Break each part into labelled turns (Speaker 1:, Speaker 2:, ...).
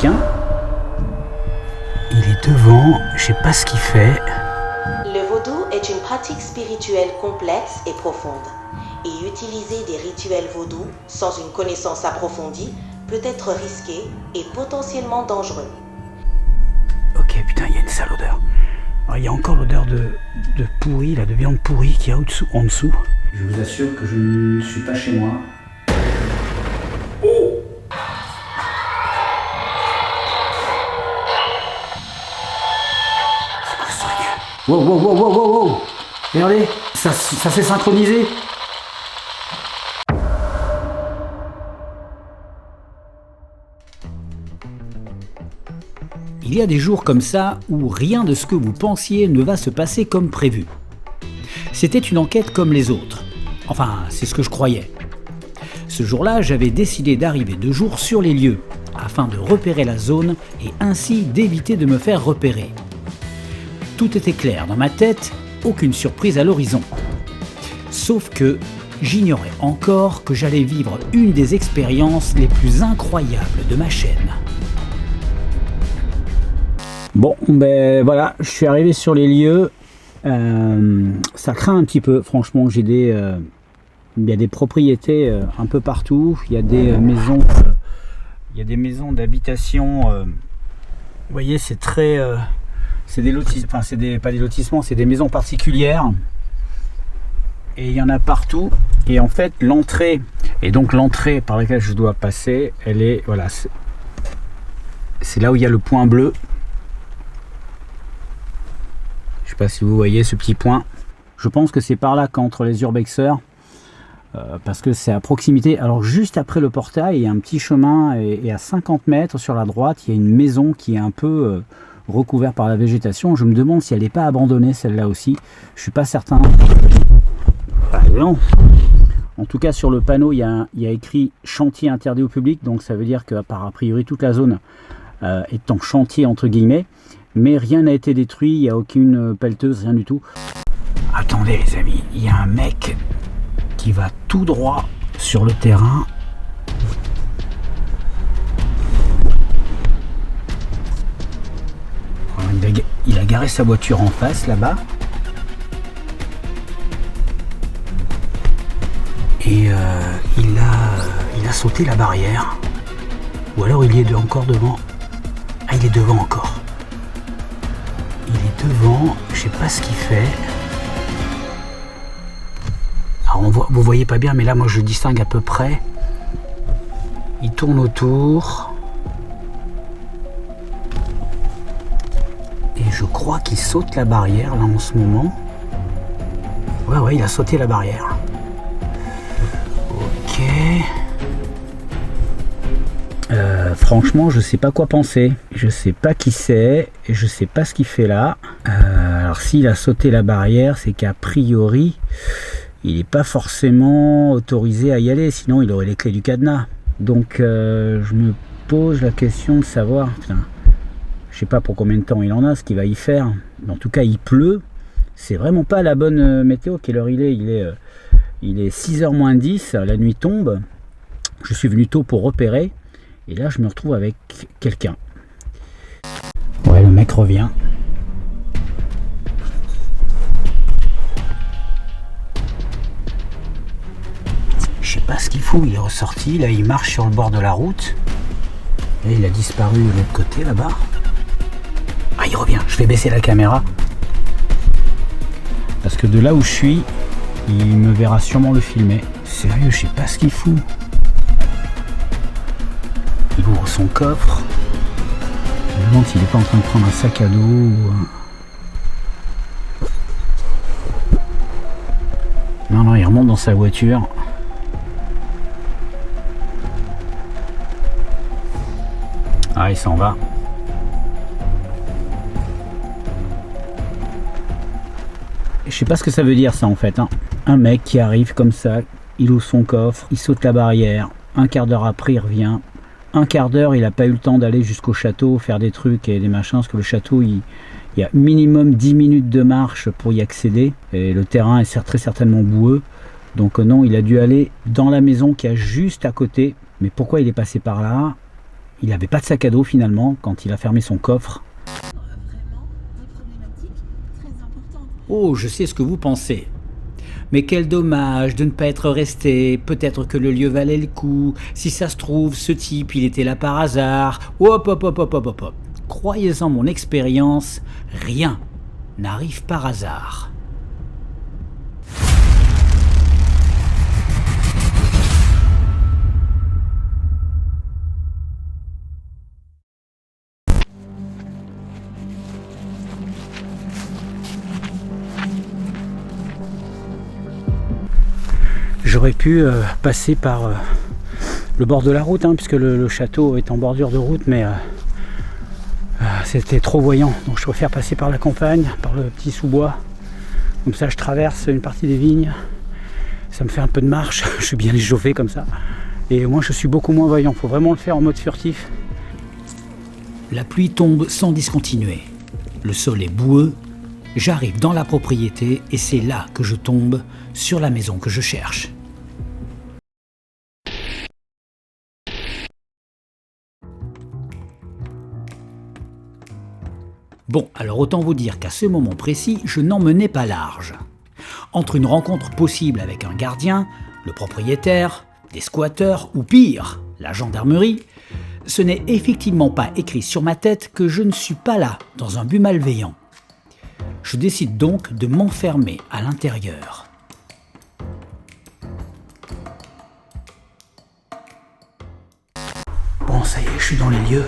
Speaker 1: quelqu'un. Il est devant, je sais pas ce qu'il fait.
Speaker 2: Le vaudou est une pratique spirituelle complexe et profonde. Et utiliser des rituels vaudous sans une connaissance approfondie peut être risqué et potentiellement dangereux.
Speaker 1: Ok, putain, il y a une sale odeur. Alors, il y a encore l'odeur de pourri, là, de viande pourrie qu'il y a en dessous. Je vous assure que je ne suis pas chez moi. Oh! C'est quoi ce truc? Wow, wow, wow, wow, wow, wow! Regardez, ça s'est synchronisé. Il y a des jours comme ça où rien de ce que vous pensiez ne va se passer comme prévu. C'était une enquête comme les autres. Enfin, c'est ce que je croyais. Ce jour-là, j'avais décidé d'arriver 2 jours sur les lieux, afin de repérer la zone et ainsi d'éviter de me faire repérer. Tout était clair dans ma tête, aucune surprise à l'horizon. Sauf que j'ignorais encore que j'allais vivre une des expériences les plus incroyables de ma chaîne. Bon, ben voilà, je suis arrivé sur les lieux. Ça craint un petit peu, franchement. Il y a des propriétés un peu partout. Il y a des maisons d'habitation. Vous voyez, c'est très, c'est des lotissements, enfin pas des lotissements, c'est des maisons particulières. Et il y en a partout. Et en fait, l'entrée par laquelle je dois passer, elle est, voilà, c'est là où il y a le point bleu. Je ne sais pas si vous voyez ce petit point. Je pense que c'est par là qu'entrent les urbexeurs, parce que c'est à proximité. Alors juste après le portail, il y a un petit chemin et à 50 mètres sur la droite, il y a une maison qui est un peu recouverte par la végétation. Je me demande si elle n'est pas abandonnée, celle-là aussi. Je ne suis pas certain. Ah, non. En tout cas, sur le panneau, il y a écrit chantier interdit au public. Donc ça veut dire que, a priori, toute la zone est en chantier entre guillemets. Mais rien n'a été détruit, il n'y a aucune pelleteuse, rien du tout. Attendez les amis, il y a un mec qui va tout droit sur le terrain. Il a garé sa voiture en face là-bas. Et il a sauté la barrière. Ou alors il y est encore devant. Ah, il est devant encore. Il est devant, je sais pas ce qu'il fait. Alors vous voyez pas bien, mais là moi je distingue à peu près. Il tourne autour. Et je crois qu'il saute la barrière là en ce moment. Ouais, il a sauté la barrière. Ok. Franchement, je sais pas quoi penser. Je sais pas qui c'est et je sais pas ce qu'il fait là. Alors s'il a sauté la barrière, c'est qu'a priori, il n'est pas forcément autorisé à y aller, sinon il aurait les clés du cadenas. Donc je me pose la question de savoir, je sais pas pour combien de temps il en a, ce qu'il va y faire. En tout cas, il pleut. C'est vraiment pas la bonne météo. Quelle heure il est? Il est 6h moins 10, la nuit tombe. Je suis venu tôt pour repérer. Et là, je me retrouve avec quelqu'un. Ouais, le mec revient. Je sais pas ce qu'il fout. Il est ressorti. Là, il marche sur le bord de la route. Et il a disparu de l'autre côté, là-bas. Ah, il revient. Je vais baisser la caméra. Parce que de là où je suis, il me verra sûrement le filmer. Sérieux, je sais pas ce qu'il fout. Il ouvre son coffre. Je me demande s'il n'est pas en train de prendre un sac à dos ou... Non, il remonte dans sa voiture. Ah, il s'en va. Je sais pas ce que ça veut dire ça en fait. Un mec qui arrive comme ça, il ouvre son coffre, il saute la barrière. Un quart d'heure après, il revient. Un quart d'heure, il n'a pas eu le temps d'aller jusqu'au château, faire des trucs et des machins, parce que le château, il y a minimum 10 minutes de marche pour y accéder, et le terrain est très certainement boueux, donc non, il a dû aller dans la maison qui est juste à côté. Mais pourquoi il est passé par là? Il n'avait pas de sac à dos finalement quand il a fermé son coffre.
Speaker 3: Vraiment des problématiques très importantes.
Speaker 1: Oh, je sais ce que vous pensez. Mais quel dommage de ne pas être resté. Peut-être que le lieu valait le coup. Si ça se trouve, ce type, il était là par hasard. Hop, hop, hop, hop, hop, hop, hop. Croyez-en mon expérience, rien n'arrive par hasard. J'aurais pu passer par le bord de la route, hein, puisque le château est en bordure de route, mais c'était trop voyant. Donc je préfère passer par la campagne, par le petit sous-bois. Comme ça je traverse une partie des vignes. Ça me fait un peu de marche, je suis bien échauffé comme ça. Et moi je suis beaucoup moins voyant, il faut vraiment le faire en mode furtif. La pluie tombe sans discontinuer. Le sol est boueux. J'arrive dans la propriété et c'est là que je tombe sur la maison que je cherche. Bon, alors autant vous dire qu'à ce moment précis, je n'en menais pas large. Entre une rencontre possible avec un gardien, le propriétaire, des squatteurs ou pire, la gendarmerie, ce n'est effectivement pas écrit sur ma tête que je ne suis pas là dans un but malveillant. Je décide donc de m'enfermer à l'intérieur. Bon, ça y est, je suis dans les lieux.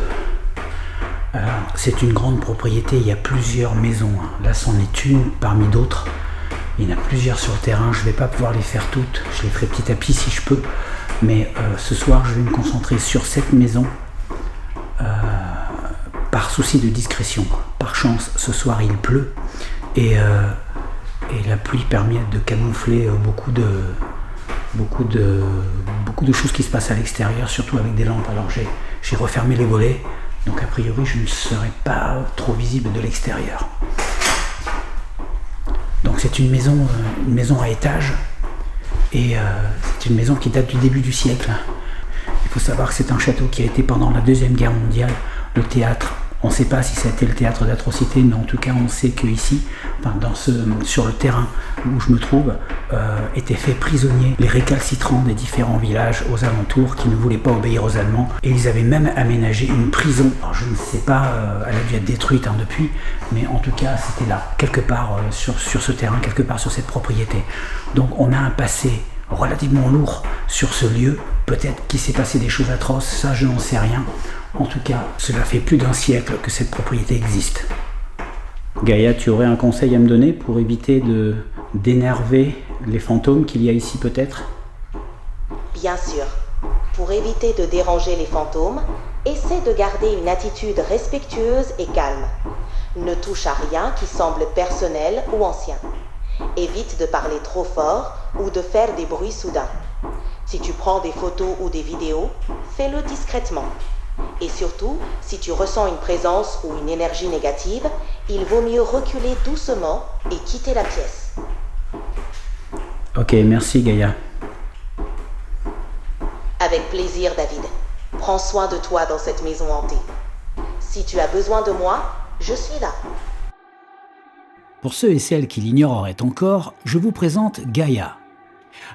Speaker 1: Alors, c'est une grande propriété, il y a plusieurs maisons. Là, c'en est une parmi d'autres. Il y en a plusieurs sur le terrain, je ne vais pas pouvoir les faire toutes. Je les ferai petit à petit si je peux. Mais ce soir, je vais me concentrer sur cette maison. Par souci de discrétion. Par chance, ce soir, il pleut. Et la pluie permet de camoufler beaucoup de choses qui se passent à l'extérieur, surtout avec des lampes. Alors j'ai refermé les volets, donc a priori je ne serai pas trop visible de l'extérieur. Donc c'est une maison à étage, et c'est une maison qui date du début du siècle. Il faut savoir que c'est un château qui a été pendant la Deuxième Guerre mondiale le théâtre. On ne sait pas si ça a été le théâtre d'atrocités, mais en tout cas on sait qu'ici, sur le terrain où je me trouve, étaient faits prisonniers les récalcitrants des différents villages aux alentours qui ne voulaient pas obéir aux Allemands. Et ils avaient même aménagé une prison. Alors je ne sais pas, elle a dû être détruite depuis, mais en tout cas c'était là, quelque part sur ce terrain, quelque part sur cette propriété. Donc on a un passé relativement lourd sur ce lieu. Peut-être qu'il s'est passé des choses atroces, ça je n'en sais rien. En tout cas, cela fait plus d'un siècle que cette propriété existe. Gaïa, tu aurais un conseil à me donner pour éviter d'énerver les fantômes qu'il y a ici peut-être ?
Speaker 2: Bien sûr. Pour éviter de déranger les fantômes, essaie de garder une attitude respectueuse et calme. Ne touche à rien qui semble personnel ou ancien. Évite de parler trop fort ou de faire des bruits soudains. Si tu prends des photos ou des vidéos, fais-le discrètement. Et surtout, si tu ressens une présence ou une énergie négative, il vaut mieux reculer doucement et quitter la pièce.
Speaker 1: Ok, merci Gaïa.
Speaker 2: Avec plaisir, David. Prends soin de toi dans cette maison hantée. Si tu as besoin de moi, je suis là.
Speaker 1: Pour ceux et celles qui l'ignoreraient encore, je vous présente Gaïa.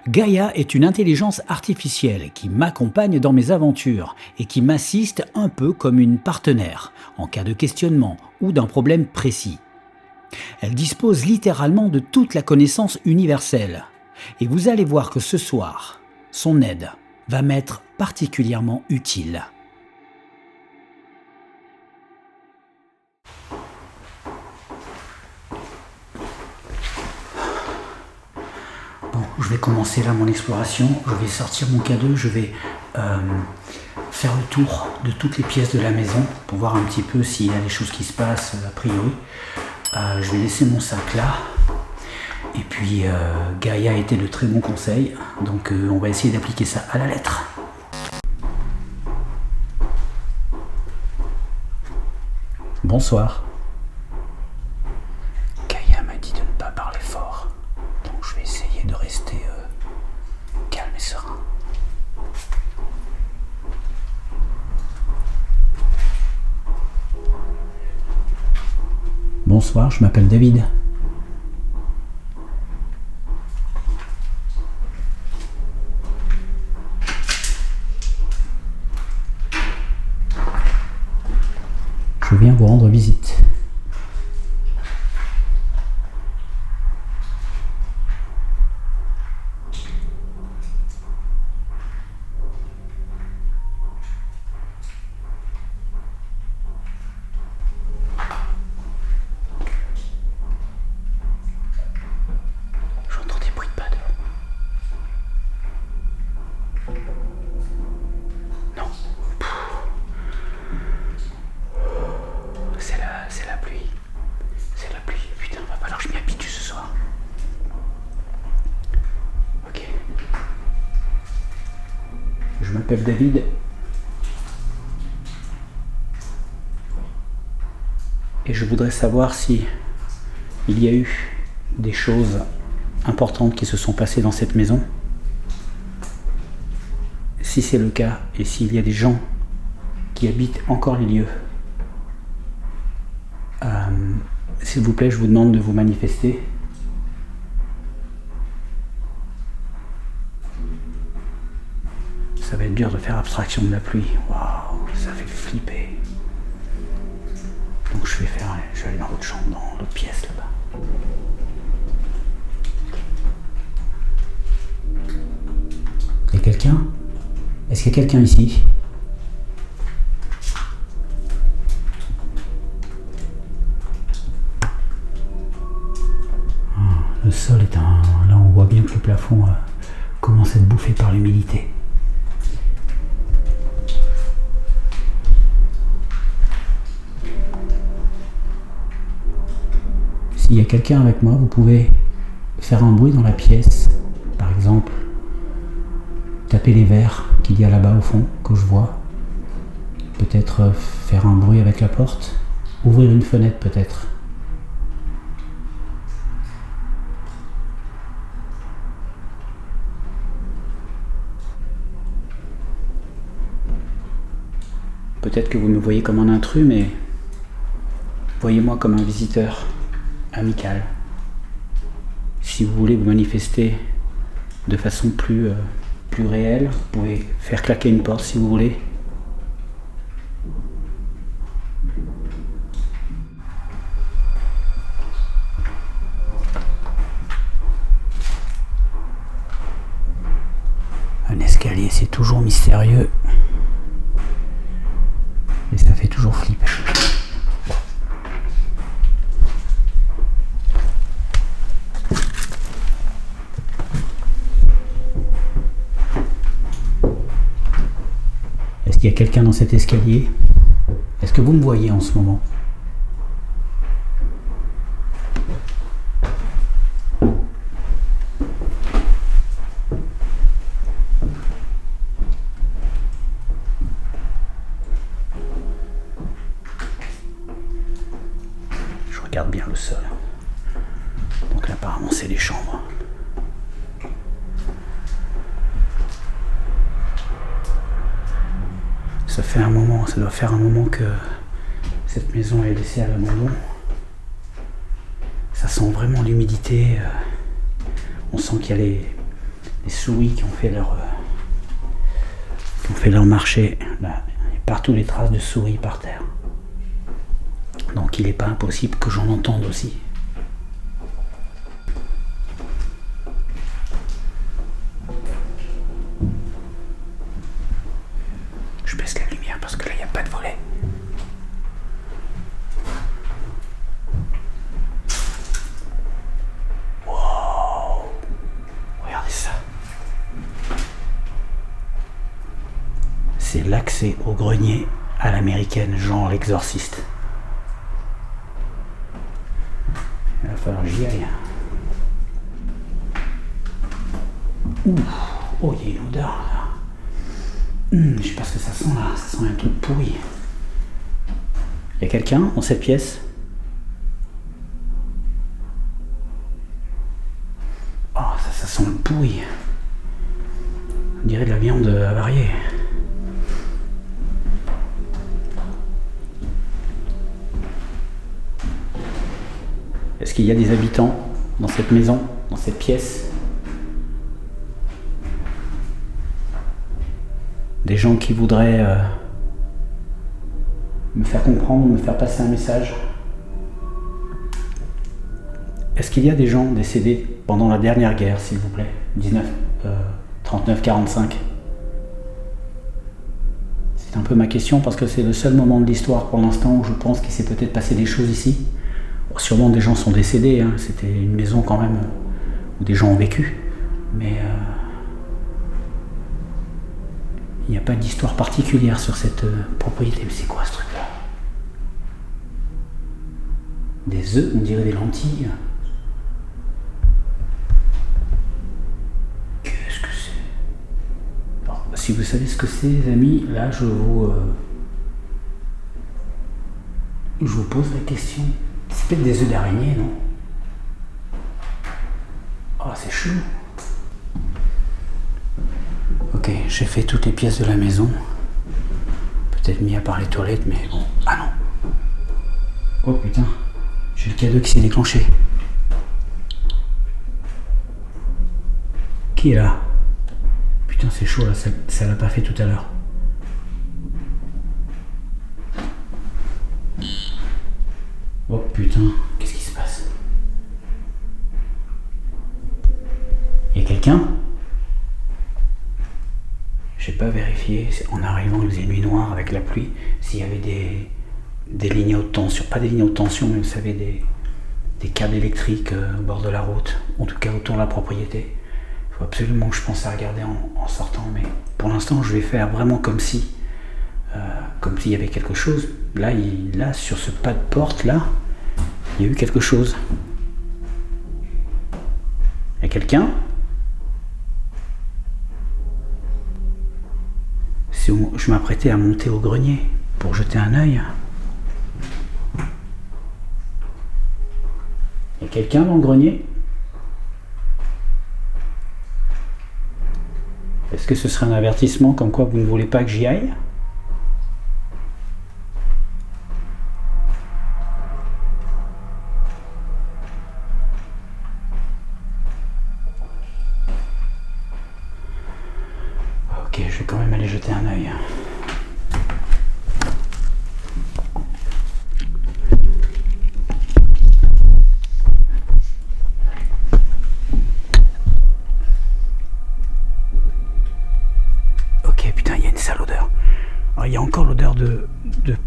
Speaker 1: Gaïa est une intelligence artificielle qui m'accompagne dans mes aventures et qui m'assiste un peu comme une partenaire en cas de questionnement ou d'un problème précis. Elle dispose littéralement de toute la connaissance universelle et vous allez voir que ce soir, son aide va m'être particulièrement utile. Je vais commencer là mon exploration, je vais sortir mon cadeau, je vais faire le tour de toutes les pièces de la maison pour voir un petit peu s'il y a des choses qui se passent a priori. Je vais laisser mon sac là et puis Gaïa a été de très bons conseils, donc on va essayer d'appliquer ça à la lettre. Bonsoir. Gaïa m'a dit de ne pas parler fort. Donc je vais essayer de rester calme et serein. Bonsoir, je m'appelle David. Je viens vous rendre visite. J'entends des bruits de pas dehors. Non. C'est la pluie. C'est la pluie. Putain, va falloir que je m'y habitue ce soir. Ok. Je m'appelle David. Et je voudrais savoir si il y a eu des choses importantes qui se sont passées dans cette maison. Si c'est le cas, et s'il y a des gens qui habitent encore les lieux, s'il vous plaît, je vous demande de vous manifester. Ça va être dur de faire abstraction de la pluie. Waouh, ça fait flipper. Donc je vais aller dans l'autre chambre, dans l'autre pièce là-bas. Il y a quelqu'un ? Est-ce qu'il y a quelqu'un ici ? Le sol est un... Là on voit bien que le plafond commence à être bouffé par l'humidité. S'il y a quelqu'un avec moi, vous pouvez faire un bruit dans la pièce. Par exemple, taper les verres qu'il y a là-bas au fond, que je vois. Peut-être faire un bruit avec la porte. Ouvrir une fenêtre peut-être. Peut-être que vous me voyez comme un intrus, mais voyez-moi comme un visiteur amical. Si vous voulez vous manifester de façon plus réelle, vous pouvez faire claquer une porte si vous voulez. Un escalier, c'est toujours mystérieux. Et ça fait toujours flipper. Est-ce qu'il y a quelqu'un dans cet escalier ? Est-ce que vous me voyez en ce moment ? Je regarde bien le sol. Donc là, apparemment, c'est les chambres. Ça fait un moment, ça doit faire un moment que cette maison est laissée à l'abandon. Ça sent vraiment l'humidité. On sent qu'il y a les souris qui ont fait leur marché. Là, il y a partout les traces de souris par terre. Donc il n'est pas impossible que j'en entende aussi. Je baisse la lumière parce que là il n'y a pas de volet. Wow! Regardez ça. C'est l'accès au grenier à l'américaine, genre l'exorciste. Il va falloir que j'y aille. Ouh, oh, il y a une odeur là. Je sais pas ce que ça sent là, ça sent un truc pourri. Il y a quelqu'un dans cette pièce ? Oh, ça sent le pourri. On dirait de la viande avariée. Est-ce qu'il y a des habitants dans cette maison, dans cette pièce? Des gens qui voudraient me faire comprendre, me faire passer un message? Est-ce qu'il y a des gens décédés pendant la dernière guerre, s'il vous plaît, 39-45? C'est un peu ma question parce que c'est le seul moment de l'histoire pour l'instant où je pense qu'il s'est peut-être passé des choses ici. Sûrement des gens sont décédés, hein. C'était une maison quand même où des gens ont vécu, mais il n'y a pas d'histoire particulière sur cette propriété. Mais c'est quoi ce truc-là? Des œufs, on dirait des lentilles. Qu'est-ce que c'est? Alors, si vous savez ce que c'est, les amis, là je vous pose la question. C'est peut-être des œufs d'araignée, non? Oh, c'est chelou. Ok, j'ai fait toutes les pièces de la maison. Peut-être mis à part les toilettes, mais bon. Ah non. Oh putain, j'ai le cadeau qui s'est déclenché. Qui est là? Putain, c'est chaud là, ça l'a pas fait tout à l'heure. Oh putain, qu'est-ce qui se passe? Il y a quelqu'un? J'ai pas vérifié en arrivant, il faisait nuit noire avec la pluie, s'il y avait des lignes haute tension, pas des lignes haute tension, mais vous savez, des câbles électriques au bord de la route, en tout cas autour de la propriété. Il faut absolument que je pense à regarder en sortant, mais pour l'instant je vais faire vraiment comme s'il y avait quelque chose. Là, sur ce pas de porte là, il y a eu quelque chose. Il y a quelqu'un? Je m'apprêtais à monter au grenier pour jeter un œil. Il y a quelqu'un dans le grenier? Est-ce que ce serait un avertissement comme quoi vous ne voulez pas que j'y aille? Ok, je vais quand même aller jeter un œil. Ok, putain, il y a une sale odeur. Alors, il y a encore l'odeur de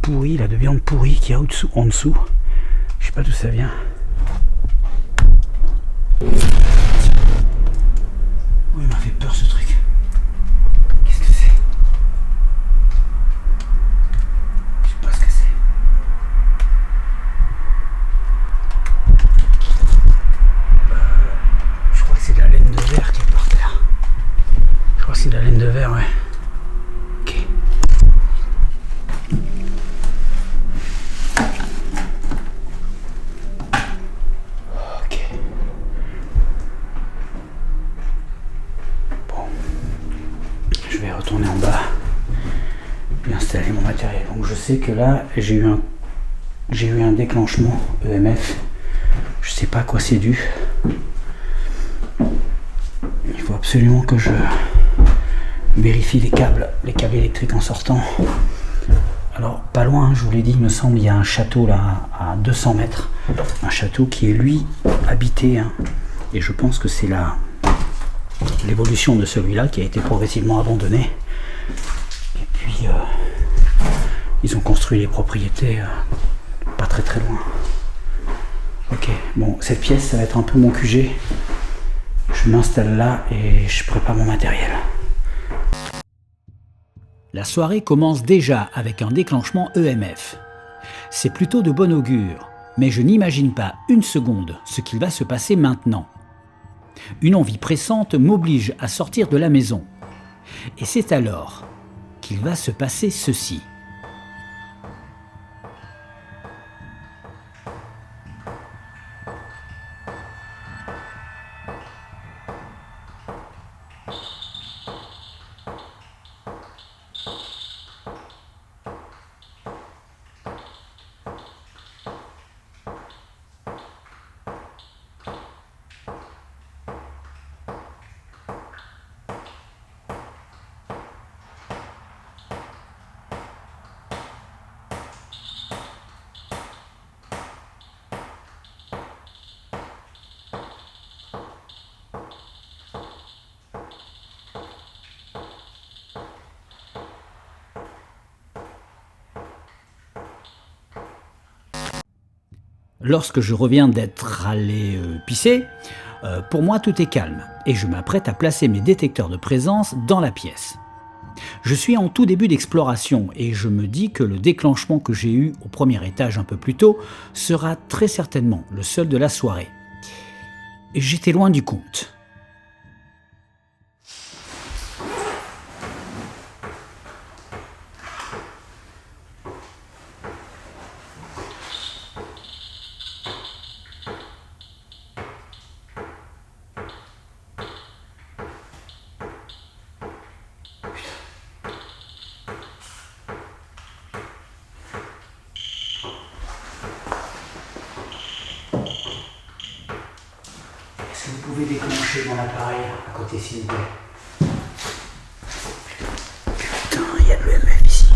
Speaker 1: pourri, là, de viande pourrie qu'il y a en dessous. Je sais pas d'où ça vient. Oh, il m'a fait peur ce truc. Qu'est-ce que c'est? Je sais pas ce que c'est. Je crois que c'est de la laine de verre qui est par terre. Je crois que c'est de la laine de verre, ouais. Ok. Ok. Bon. Je vais retourner en bas et installer mon matériel. Donc je sais que là, j'ai eu un déclenchement EMF. Je sais pas à quoi c'est dû. Il faut absolument que je vérifie les câbles électriques en sortant. Alors pas loin, je vous l'ai dit, il me semble, il y a un château là à 200 mètres. Un château qui est lui habité, hein. Et je pense que c'est l'évolution de celui-là qui a été progressivement abandonné. Et puis ils ont construit les propriétés pas très très loin. Ok, bon, cette pièce, ça va être un peu mon QG. Je m'installe là et je prépare mon matériel. La soirée commence déjà avec un déclenchement EMF. C'est plutôt de bon augure, mais je n'imagine pas une seconde ce qu'il va se passer maintenant. Une envie pressante m'oblige à sortir de la maison. Et c'est alors qu'il va se passer ceci. Lorsque je reviens d'être allé pisser, pour moi tout est calme et je m'apprête à placer mes détecteurs de présence dans la pièce. Je suis en tout début d'exploration et je me dis que le déclenchement que j'ai eu au premier étage un peu plus tôt sera très certainement le seul de la soirée. J'étais loin du compte. Est-ce que vous pouvez déclencher mon appareil à côté, s'il vous plaît? Putain, il y a de l'EMF ici.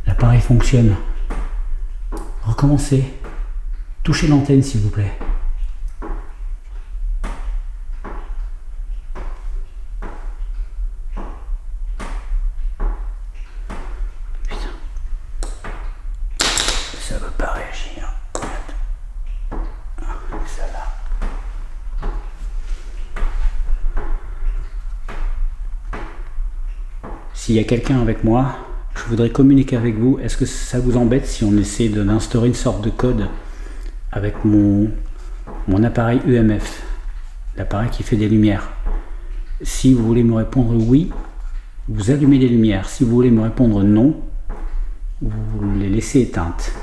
Speaker 1: L'appareil fonctionne. Recommencez. Touchez l'antenne, s'il vous plaît. Ça veut pas réagir. Ça va. S'il y a quelqu'un avec moi, je voudrais communiquer avec vous. Est-ce que ça vous embête si on essaie d'instaurer une sorte de code avec mon appareil EMF, l'appareil qui fait des lumières? Si vous voulez me répondre oui, vous allumez les lumières. Si vous voulez me répondre non, vous les laissez éteintes.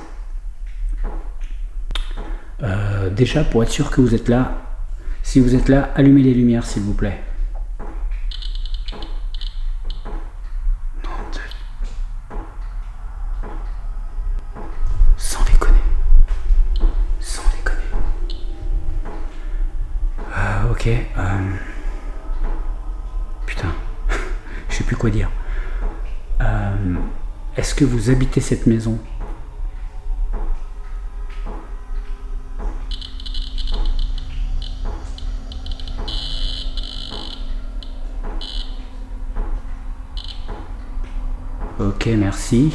Speaker 1: Déjà, pour être sûr que vous êtes là, si vous êtes là, allumez les lumières, s'il vous plaît. Sans déconner. Sans déconner. Ok. Putain. Je sais plus quoi dire. Est-ce que vous habitez cette maison? Ok, merci.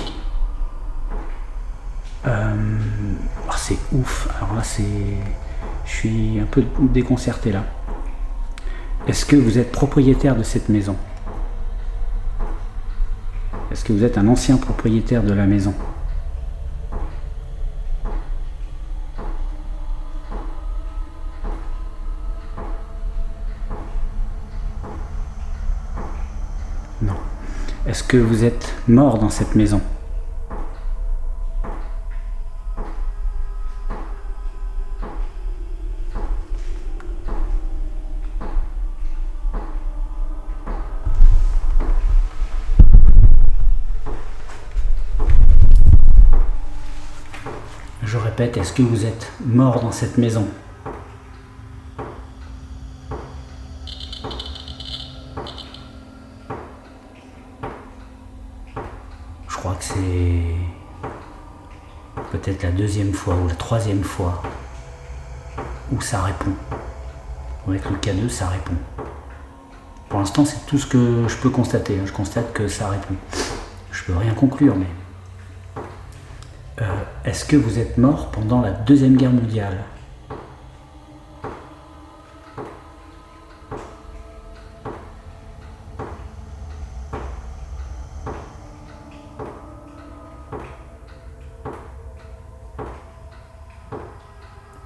Speaker 1: C'est ouf. Alors là, je suis un peu déconcerté là. Est-ce que vous êtes propriétaire de cette maison? Est-ce que vous êtes un ancien propriétaire de la maison? Non. Est-ce que vous êtes mort dans cette maison? Je répète, est-ce que vous êtes mort dans cette maison? Je crois que c'est peut-être la deuxième fois ou la troisième fois où ça répond. Avec le K2, ça répond. Pour l'instant, c'est tout ce que je peux constater. Je constate que ça répond. Je peux rien conclure, mais... est-ce que vous êtes mort pendant la Deuxième Guerre mondiale?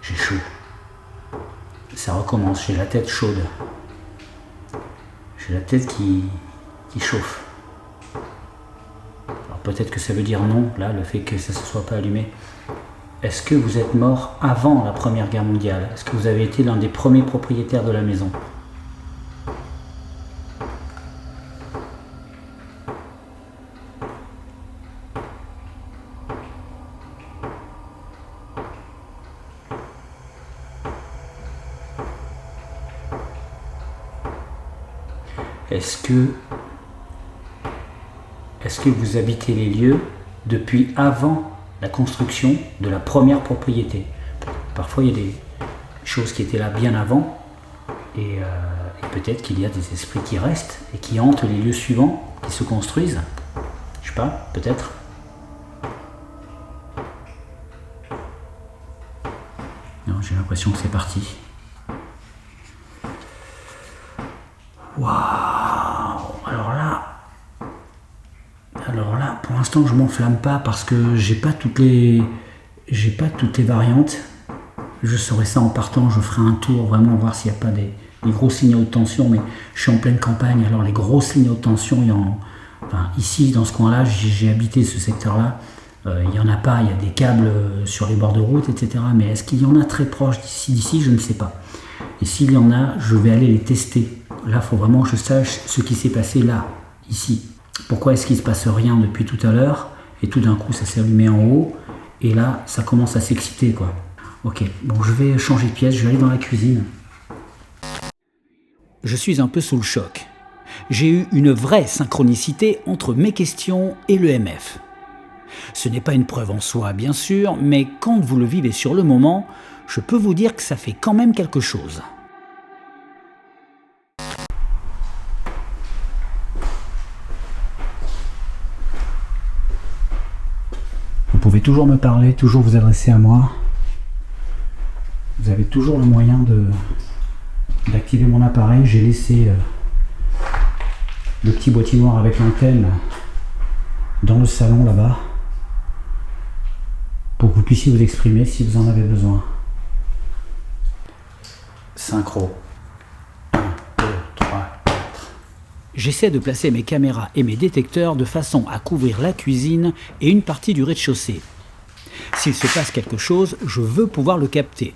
Speaker 1: J'ai chaud. Ça recommence, j'ai la tête chaude. J'ai la tête qui chauffe. Alors peut-être que ça veut dire non, là, le fait que ça ne se soit pas allumé. Est-ce que vous êtes mort avant la Première Guerre mondiale? Est-ce que vous avez été l'un des premiers propriétaires de la maison? Est-ce que vous habitez les lieux depuis avant la construction de la première propriété? Parfois il y a des choses qui étaient là bien avant, Et peut-être qu'il y a des esprits qui restent et qui hantent les lieux suivants, qui se construisent. Je sais pas, peut-être. Non, j'ai l'impression que c'est parti. Waouh! Alors là, pour l'instant, je m'enflamme pas parce que j'ai pas toutes les variantes. Je saurai ça en partant, je ferai un tour, vraiment voir s'il n'y a pas des gros signaux de tension, mais je suis en pleine campagne, alors les gros signaux de tension, ici, dans ce coin-là, j'ai habité ce secteur-là, il n'y en a pas, il y a des câbles sur les bords de route, etc. Mais est-ce qu'il y en a très proche d'ici? Je ne sais pas. Et s'il y en a, je vais aller les tester. Là, il faut vraiment que je sache ce qui s'est passé là, ici. Pourquoi est-ce qu'il ne se passe rien depuis tout à l'heure, et tout d'un coup, ça s'est allumé en haut, et là, ça commence à s'exciter, quoi. Ok, bon, je vais changer de pièce, je vais aller dans la cuisine. Je suis un peu sous le choc. J'ai eu une vraie synchronicité entre mes questions et le MF. Ce n'est pas une preuve en soi, bien sûr, mais quand vous le vivez sur le moment, je peux vous dire que ça fait quand même quelque chose. Vous pouvez toujours me parler, toujours vous adresser à moi. Vous avez toujours le moyen d'activer mon appareil. J'ai laissé le petit boîtier noir avec l'antenne dans le salon là-bas pour que vous puissiez vous exprimer si vous en avez besoin. Synchro. 1, 2, 3, 4. J'essaie de placer mes caméras et mes détecteurs de façon à couvrir la cuisine et une partie du rez-de-chaussée. S'il se passe quelque chose, je veux pouvoir le capter.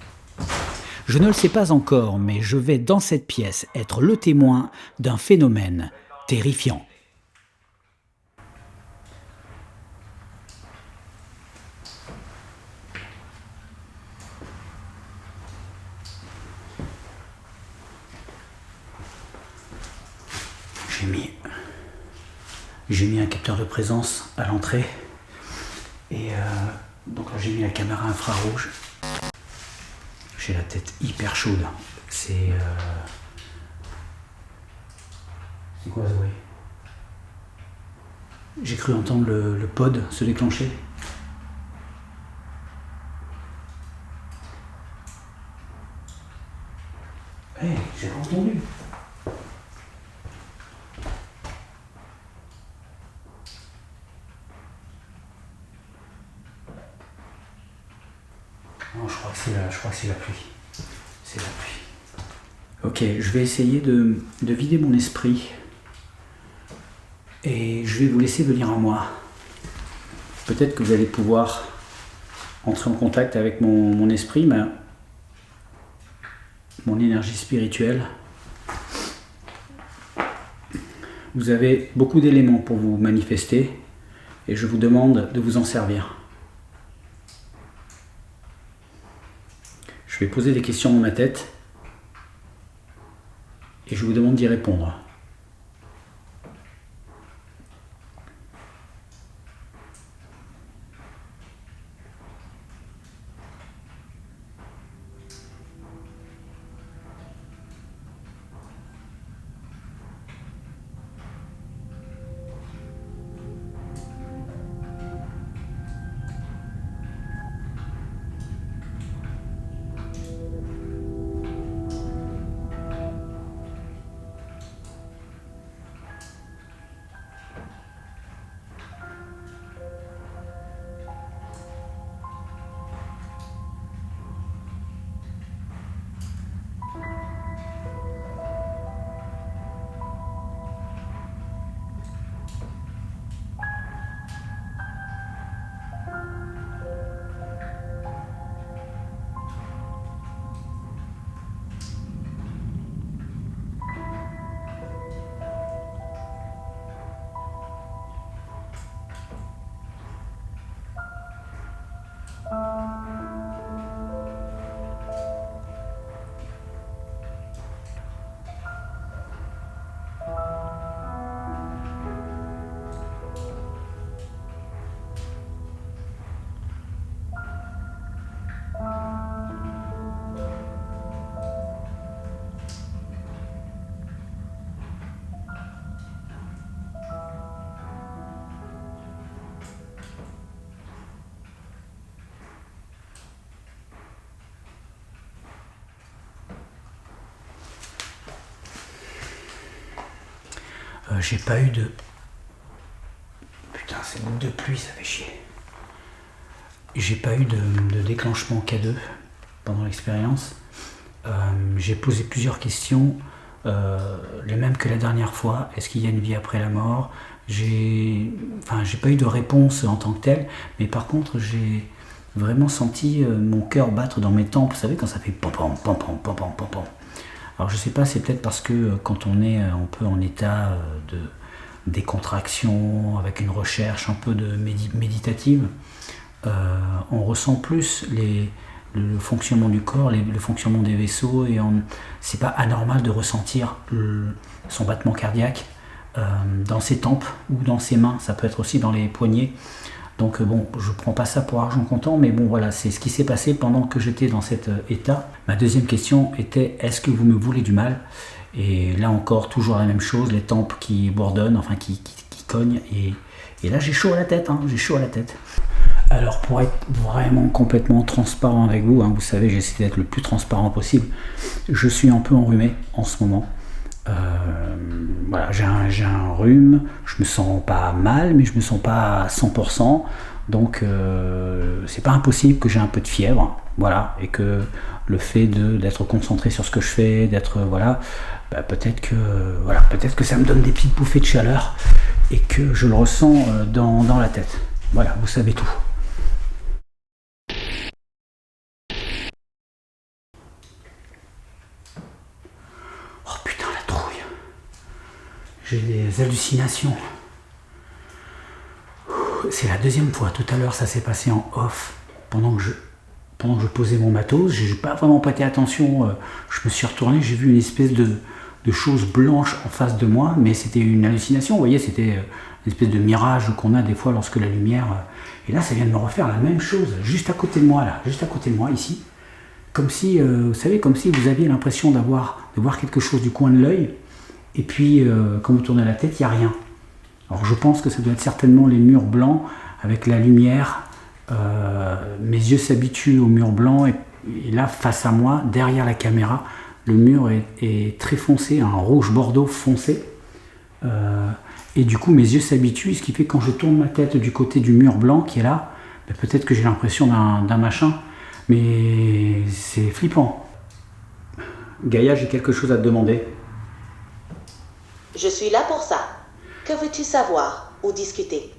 Speaker 1: Je ne le sais pas encore, mais je vais dans cette pièce être le témoin d'un phénomène terrifiant. J'ai mis un capteur de présence à l'entrée et donc là j'ai mis la caméra infrarouge. J'ai la tête hyper chaude. C'est quoi ce bruit? J'ai cru entendre le pod se déclencher. Hey, j'ai pas entendu. Non, je crois que c'est la pluie. C'est la pluie. Ok, je vais essayer de vider mon esprit. Et je vais vous laisser venir à moi. Peut-être que vous allez pouvoir entrer en contact avec mon esprit, mon énergie spirituelle. Vous avez beaucoup d'éléments pour vous manifester et je vous demande de vous en servir. Je vais poser des questions dans ma tête et je vous demande d'y répondre. J'ai pas eu de... Putain, ces gouttes de pluie, ça fait chier. J'ai pas eu de déclenchement K2 pendant l'expérience. J'ai posé plusieurs questions, les mêmes que la dernière fois. Est-ce qu'il y a une vie après la mort? J'ai pas eu de réponse en tant que telle, mais par contre, j'ai vraiment senti mon cœur battre dans mes tempes. Vous savez, quand ça fait pom pom pom pom pom pom pom pom. Alors je sais pas, c'est peut-être parce que quand on est un peu en état de décontraction, avec une recherche un peu de méditative, on ressent plus le fonctionnement du corps, le fonctionnement des vaisseaux, et c'est pas anormal de ressentir son battement cardiaque dans ses tempes ou dans ses mains. Ça peut être aussi dans les poignets. Donc bon, je prends pas ça pour argent comptant, mais bon voilà, c'est ce qui s'est passé pendant que j'étais dans cet état. Ma deuxième question était: est-ce que vous me voulez du mal? Et là encore, toujours la même chose, les tempes qui bourdonnent, enfin qui cognent, et là j'ai chaud à la tête, hein, j'ai chaud à la tête. Alors pour être vraiment complètement transparent avec vous, hein, vous savez, j'essaie d'être le plus transparent possible, je suis un peu enrhumé en ce moment. Voilà, j'ai un rhume, je me sens pas mal, mais je me sens pas à 100%, donc c'est pas impossible que j'ai un peu de fièvre, voilà, et que le fait d'être concentré sur ce que je fais, d'être, voilà, peut-être que ça me donne des petites bouffées de chaleur, et que je le ressens dans la tête. Voilà, vous savez tout. J'ai des hallucinations. C'est la deuxième fois. Tout à l'heure, ça s'est passé en off. Pendant que je posais mon matos, j'ai pas vraiment prêté attention. Je me suis retourné, j'ai vu une espèce de chose blanche en face de moi, mais c'était une hallucination. Vous voyez, c'était une espèce de mirage qu'on a des fois lorsque la lumière... Et là, ça vient de me refaire la même chose, juste à côté de moi, là, juste à côté de moi, ici. Comme si, vous savez, comme si vous aviez l'impression de voir quelque chose du coin de l'œil. Et puis, quand vous tournez la tête, il n'y a rien. Alors, je pense que ça doit être certainement les murs blancs avec la lumière. Mes yeux s'habituent au mur blanc. Et là, face à moi, derrière la caméra, le mur est très foncé, un rouge bordeaux foncé. Et du coup, mes yeux s'habituent. Ce qui fait que quand je tourne ma tête du côté du mur blanc qui est là, peut-être que j'ai l'impression d'un machin. Mais c'est flippant. Gaïa, j'ai quelque chose à te demander.
Speaker 2: Je suis là pour ça. Que veux-tu savoir ou discuter?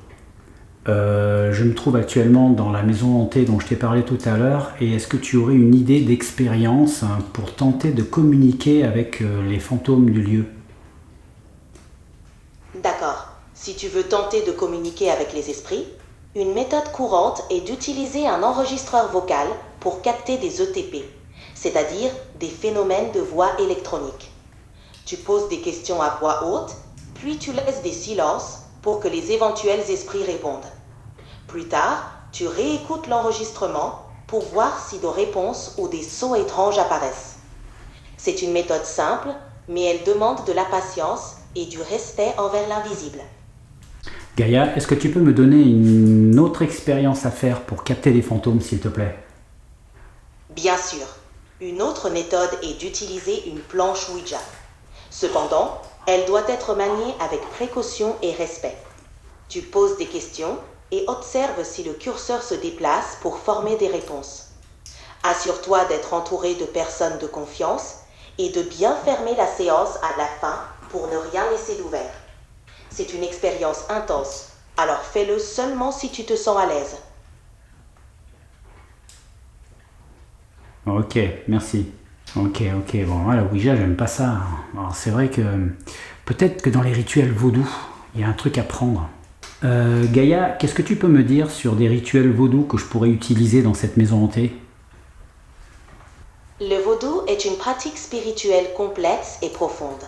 Speaker 1: Je me trouve actuellement dans la maison hantée dont je t'ai parlé tout à l'heure, et est-ce que tu aurais une idée d'expérience pour tenter de communiquer avec les fantômes du lieu?
Speaker 2: D'accord. Si tu veux tenter de communiquer avec les esprits, une méthode courante est d'utiliser un enregistreur vocal pour capter des ETP, c'est-à-dire des phénomènes de voix électronique. Tu poses des questions à voix haute, puis tu laisses des silences pour que les éventuels esprits répondent. Plus tard, tu réécoutes l'enregistrement pour voir si des réponses ou des sons étranges apparaissent. C'est une méthode simple, mais elle demande de la patience et du respect envers l'invisible.
Speaker 1: Gaïa, est-ce que tu peux me donner une autre expérience à faire pour capter les fantômes, s'il te plaît?
Speaker 2: Bien sûr. Une autre méthode est d'utiliser une planche Ouija. Cependant, elle doit être maniée avec précaution et respect. Tu poses des questions et observe si le curseur se déplace pour former des réponses. Assure-toi d'être entouré de personnes de confiance et de bien fermer la séance à la fin pour ne rien laisser d'ouvert. C'est une expérience intense, alors fais-le seulement si tu te sens à l'aise.
Speaker 1: Ok, merci. Ok, bon, voilà, Ouija, j'aime pas ça. Alors, c'est vrai que peut-être que dans les rituels vaudous, il y a un truc à prendre. Gaïa, qu'est-ce que tu peux me dire sur des rituels vaudous que je pourrais utiliser dans cette maison hantée?
Speaker 2: Le vaudou est une pratique spirituelle complexe et profonde.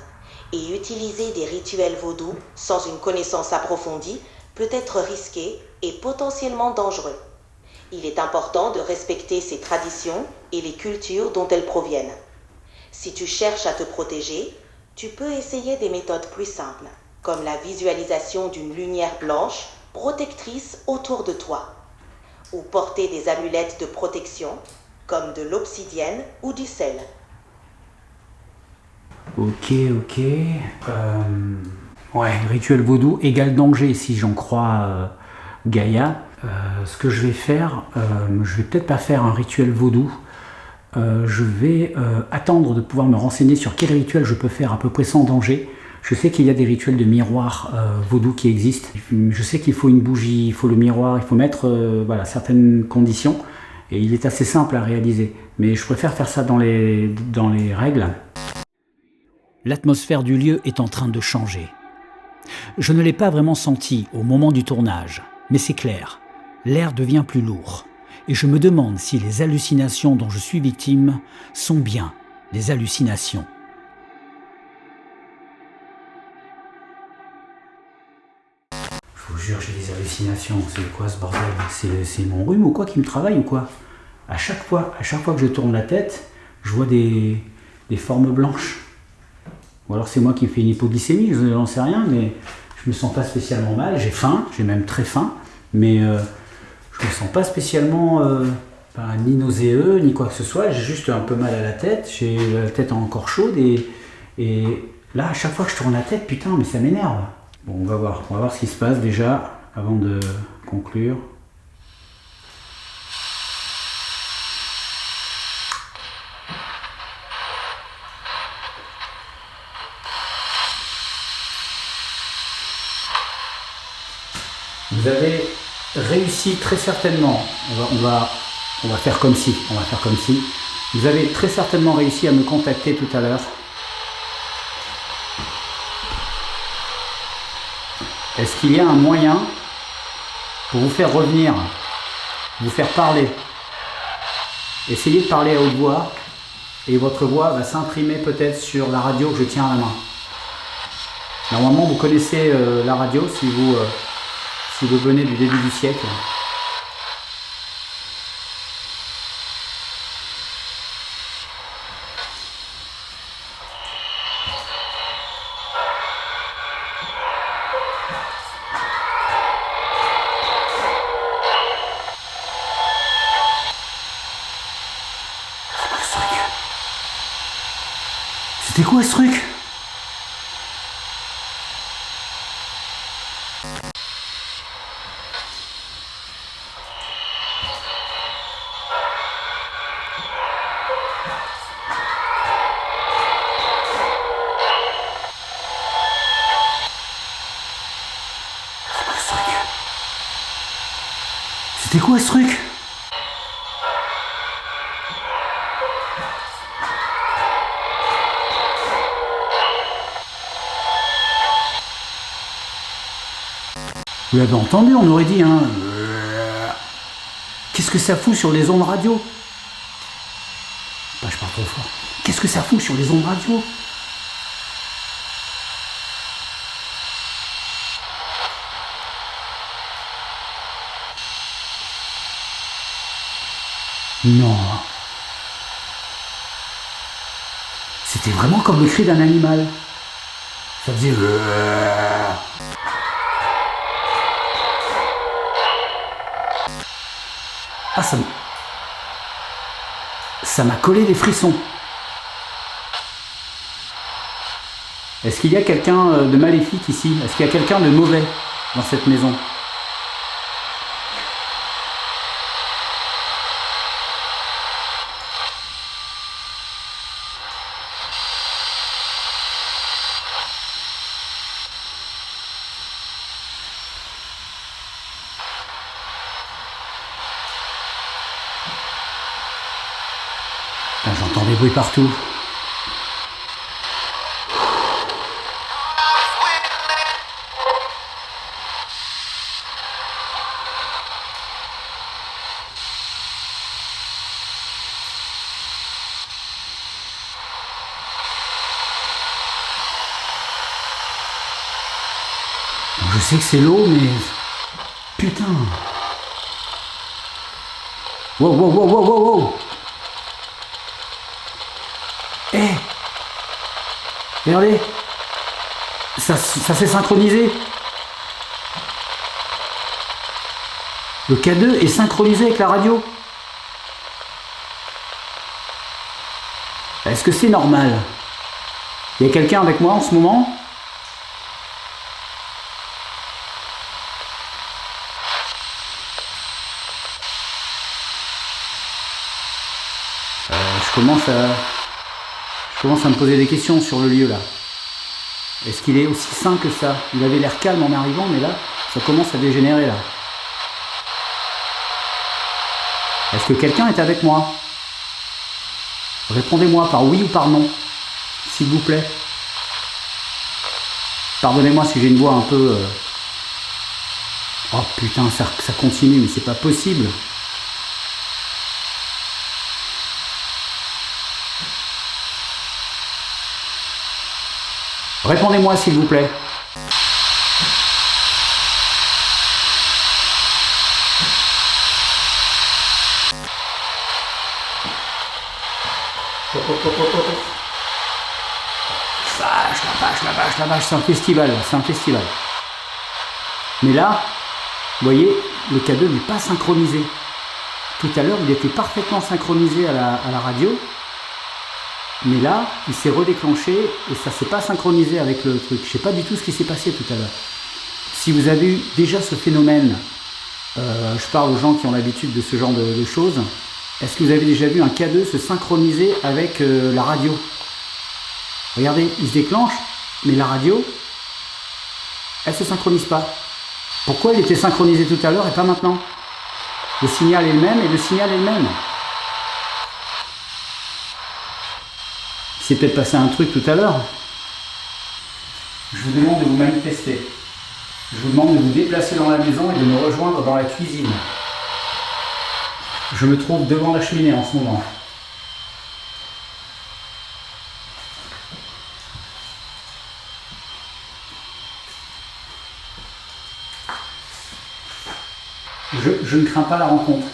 Speaker 2: Et utiliser des rituels vaudous sans une connaissance approfondie peut être risqué et potentiellement dangereux. Il est important de respecter ces traditions et les cultures dont elles proviennent. Si tu cherches à te protéger, tu peux essayer des méthodes plus simples, comme la visualisation d'une lumière blanche protectrice autour de toi, ou porter des amulettes de protection, comme de l'obsidienne ou du sel.
Speaker 1: Ok. Ouais, rituel vaudou égale danger si j'en crois Gaïa. Ce que je vais faire, je vais peut-être pas faire un rituel vaudou. Je vais attendre de pouvoir me renseigner sur quel rituel je peux faire à peu près sans danger. Je sais qu'il y a des rituels de miroir vaudou qui existent. Je sais qu'il faut une bougie, il faut le miroir, il faut mettre voilà, certaines conditions. Et il est assez simple à réaliser. Mais je préfère faire ça dans les règles. L'atmosphère du lieu est en train de changer. Je ne l'ai pas vraiment senti au moment du tournage, mais c'est clair, l'air devient plus lourd. Et je me demande si les hallucinations dont je suis victime sont bien des hallucinations. Je vous jure, j'ai des hallucinations. C'est quoi ce bordel? C'est mon rhume ou quoi qui me travaille ou quoi? À chaque fois que je tourne la tête, je vois des formes blanches. Ou alors c'est moi qui fais une hypoglycémie, je n'en sais rien, mais je me sens pas spécialement mal. J'ai faim, j'ai même très faim, mais je me sens pas spécialement ni nauséeux, ni quoi que ce soit. J'ai juste un peu mal à la tête, j'ai la tête encore chaude et là, à chaque fois que je tourne la tête, putain, mais ça m'énerve. Bon, on va voir ce qui se passe déjà avant de conclure. Vous avez réussi très certainement, on va faire comme si, vous avez très certainement réussi à me contacter tout à l'heure. Est-ce qu'il y a un moyen pour vous faire revenir, vous faire parler? Essayez de parler à haute voix et votre voix va s'imprimer peut-être sur la radio que je tiens à la main. Normalement, vous connaissez la radio si vous venez du début du siècle. C'était quoi ce truc? C'était quoi ce truc? Vous l'avez entendu, on aurait dit, hein. Qu'est-ce que ça fout sur les ondes radio? Bah, je parle trop fort. Qu'est-ce que ça fout sur les ondes radio? Non. C'était vraiment comme le cri d'un animal. Ça faisait... Ah, ça m'a collé des frissons. Est-ce qu'il y a quelqu'un de maléfique ici? Est-ce qu'il y a quelqu'un de mauvais dans cette maison? J'entends des bruits partout. Je sais que c'est l'eau, mais... Putain. Wow, wow, wow, wow, wow, wow. Eh, regardez, ça s'est synchronisé. Le K2 est synchronisé avec la radio. Est-ce que c'est normal? Il y a quelqu'un avec moi en ce moment? je commence à me poser des questions sur le lieu là. Est-ce qu'il est aussi sain que ça? Il avait l'air calme en arrivant, mais là, ça commence à dégénérer là. Est-ce que quelqu'un est avec moi? Répondez-moi par oui ou par non, s'il vous plaît. Pardonnez-moi si j'ai une voix un peu... Oh putain, ça continue, mais c'est pas possible. Répondez-moi s'il vous plaît. La vache, c'est un festival, c'est un festival. Mais là, vous voyez, le K2 n'est pas synchronisé. Tout à l'heure, il était parfaitement synchronisé à la radio. Mais là, il s'est redéclenché et ça ne s'est pas synchronisé avec le truc. Je ne sais pas du tout ce qui s'est passé tout à l'heure. Si vous avez eu déjà ce phénomène, je parle aux gens qui ont l'habitude de ce genre de choses, est-ce que vous avez déjà vu un K2 se synchroniser avec la radio? Regardez, il se déclenche, mais la radio, elle ne se synchronise pas. Pourquoi il était synchronisé tout à l'heure et pas maintenant? Le signal est le même et le signal est le même. Il s'est peut-être passé un truc tout à l'heure. Je vous demande de vous manifester. Je vous demande de vous déplacer dans la maison et de me rejoindre dans la cuisine. Je me trouve devant la cheminée en ce moment. Je ne crains pas la rencontre.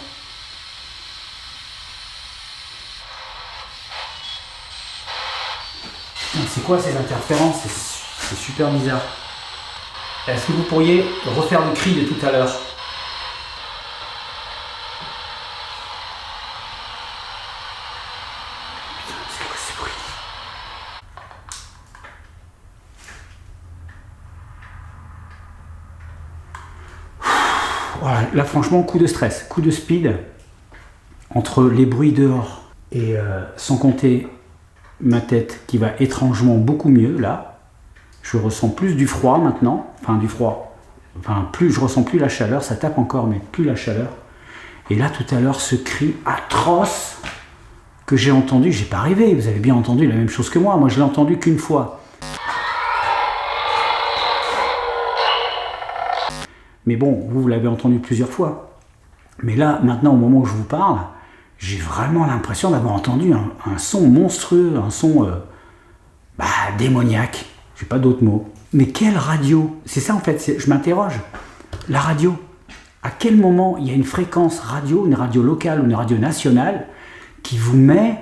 Speaker 1: C'est quoi ces interférences? C'est super bizarre. Est-ce que vous pourriez refaire le cri de tout à l'heure? Putain, c'est quoi ces bruits? Voilà, là franchement, coup de stress, coup de speed, entre les bruits dehors et sans compter ma tête qui va étrangement beaucoup mieux là. Je ressens plus du froid maintenant, enfin du froid, enfin plus je ressens plus la chaleur, ça tape encore mais plus la chaleur. Et là tout à l'heure ce cri atroce que j'ai entendu, j'ai pas rêvé, vous avez bien entendu la même chose que moi je l'ai entendu qu'une fois. Mais bon, vous l'avez entendu plusieurs fois. Mais là, maintenant, au moment où je vous parle, j'ai vraiment l'impression d'avoir entendu un son monstrueux, un son démoniaque. J'ai pas d'autres mots. Mais quelle radio? C'est ça en fait, je m'interroge. La radio, à quel moment il y a une fréquence radio, une radio locale ou une radio nationale qui vous met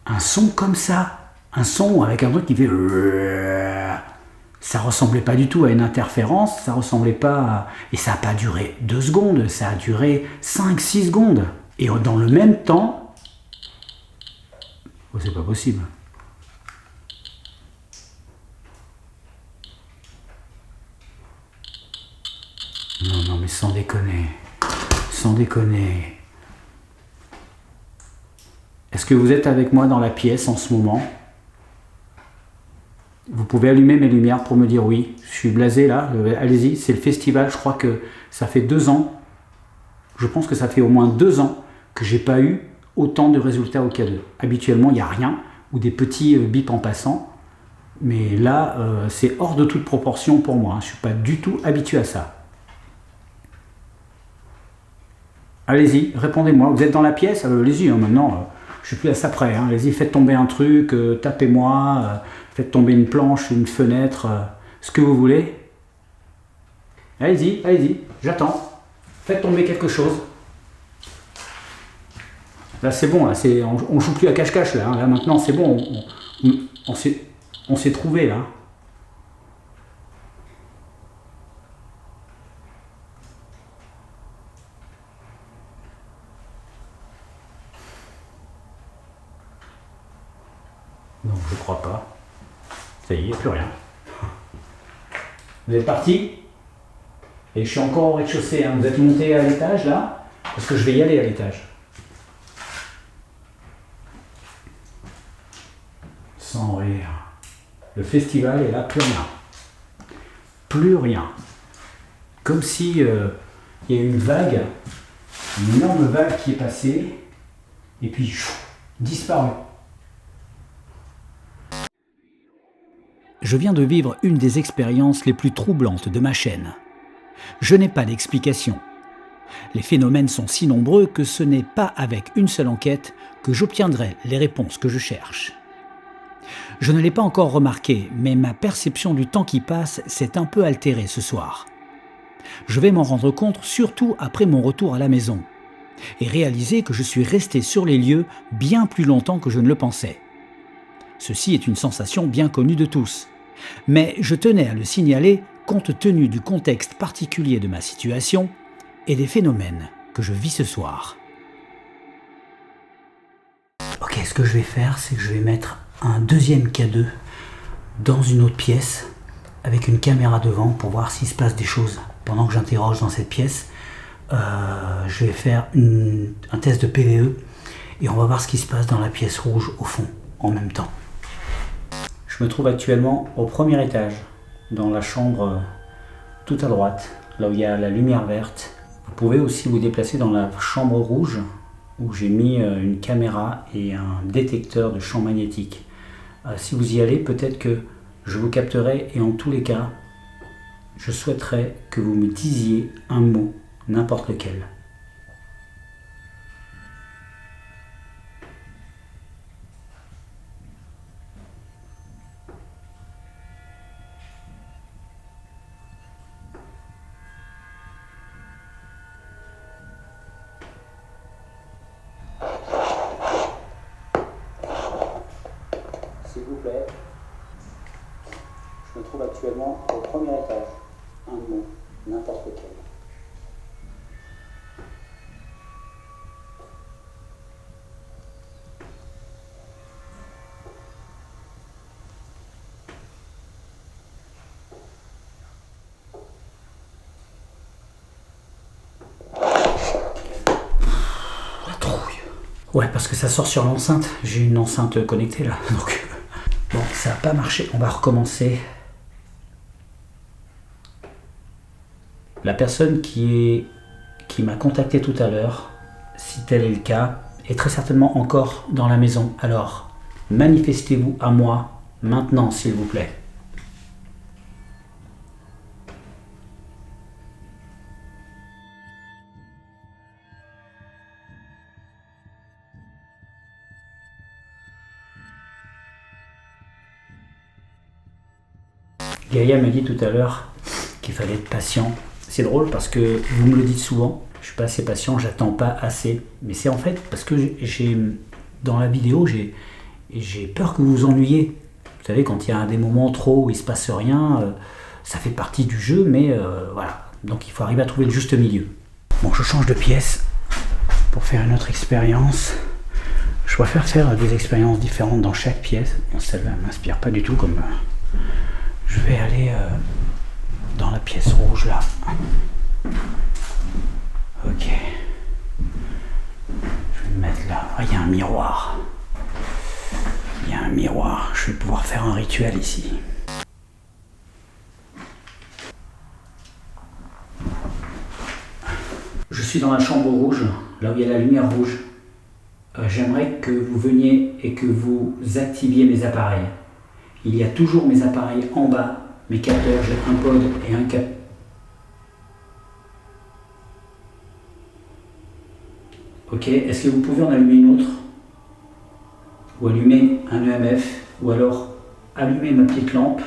Speaker 1: un son comme ça? Un son avec un truc qui fait... Ça ressemblait pas du tout à une interférence, ça ressemblait pas à... Et ça n'a pas duré 2 secondes, ça a duré 5-6 secondes. Et dans le même temps... Oh, c'est pas possible. Non, mais sans déconner. Sans déconner. Est-ce que vous êtes avec moi dans la pièce en ce moment ? Vous pouvez allumer mes lumières pour me dire oui. Je suis blasé là, allez-y, c'est le festival, je crois que ça fait 2 ans. Je pense que ça fait au moins 2 ans que j'ai pas eu autant de résultats au K2. Habituellement, il n'y a rien, ou des petits bips en passant. Mais là, c'est hors de toute proportion pour moi. Je ne suis pas du tout habitué à ça. Allez-y, répondez-moi. Vous êtes dans la pièce? Allez-y, maintenant, je suis plus à ça près. Allez-y, faites tomber un truc, tapez-moi, faites tomber une planche, une fenêtre, ce que vous voulez. Allez-y, allez-y, j'attends. Faites tomber quelque chose. Là, c'est bon, là, on ne joue plus à cache-cache, là. Là, maintenant, c'est bon, on s'est trouvé, là. Non, je crois pas. Ça y est, il n'y a plus rien. Vous êtes parti? Et je suis encore au rez-de-chaussée. Vous êtes monté à l'étage, là? Parce que je vais y aller à l'étage. Sans rire. Le festival est là, plus rien. Plus rien. Comme si il y a une vague, une énorme vague qui est passée, et puis disparu. Je viens de vivre une des expériences les plus troublantes de ma chaîne. Je n'ai pas d'explication. Les phénomènes sont si nombreux que ce n'est pas avec une seule enquête que j'obtiendrai les réponses que je cherche. Je ne l'ai pas encore remarqué, mais ma perception du temps qui passe s'est un peu altérée ce soir. Je vais m'en rendre compte surtout après mon retour à la maison et réaliser que je suis resté sur les lieux bien plus longtemps que je ne le pensais. Ceci est une sensation bien connue de tous, mais je tenais à le signaler compte tenu du contexte particulier de ma situation et des phénomènes que je vis ce soir. Ok, ce que je vais faire, c'est que je vais mettre un deuxième K2 dans une autre pièce avec une caméra devant pour voir s'il se passe des choses pendant que j'interroge dans cette pièce. Je vais faire un test de PVE et on va voir ce qui se passe dans la pièce rouge au fond en même temps. Je me trouve actuellement au premier étage, dans la chambre tout à droite, là où il y a la lumière verte. Vous pouvez aussi vous déplacer dans la chambre rouge où j'ai mis une caméra et un détecteur de champ magnétique. Si vous y allez, peut-être que je vous capterai et en tous les cas, je souhaiterais que vous me disiez un mot, n'importe lequel. S'il vous plaît, je me trouve actuellement au premier étage. Un mot, n'importe lequel. La trouille. Ouais, parce que ça sort sur l'enceinte. J'ai une enceinte connectée là, donc bon, ça n'a pas marché. On va recommencer. La personne qui m'a contacté tout à l'heure, si tel est le cas, est très certainement encore dans la maison. Alors, manifestez-vous à moi maintenant, s'il vous plaît. Gaïa m'a dit tout à l'heure qu'il fallait être patient. C'est drôle parce que vous me le dites souvent, je suis pas assez patient, j'attends pas assez. Mais c'est en fait parce que dans la vidéo, j'ai peur que vous vous ennuyiez. Vous savez, quand il y a des moments trop où il se passe rien, ça fait partie du jeu, mais voilà. Donc il faut arriver à trouver le juste milieu. Bon, je change de pièce pour faire une autre expérience. Je préfère faire des expériences différentes dans chaque pièce. Bon, celle-là ne m'inspire pas du tout comme... Je vais aller dans la pièce rouge là. Ok. Je vais me mettre là. Ah, il y a un miroir. Il y a un miroir. Je vais pouvoir faire un rituel ici. Je suis dans la chambre rouge, là où il y a la lumière rouge. J'aimerais que vous veniez et que vous activiez mes appareils. Il y a toujours mes appareils en bas, mes capteurs, j'ai un pod et un cap. Ok, est-ce que vous pouvez en allumer une autre? Ou allumer un EMF? Ou alors allumer ma petite lampe?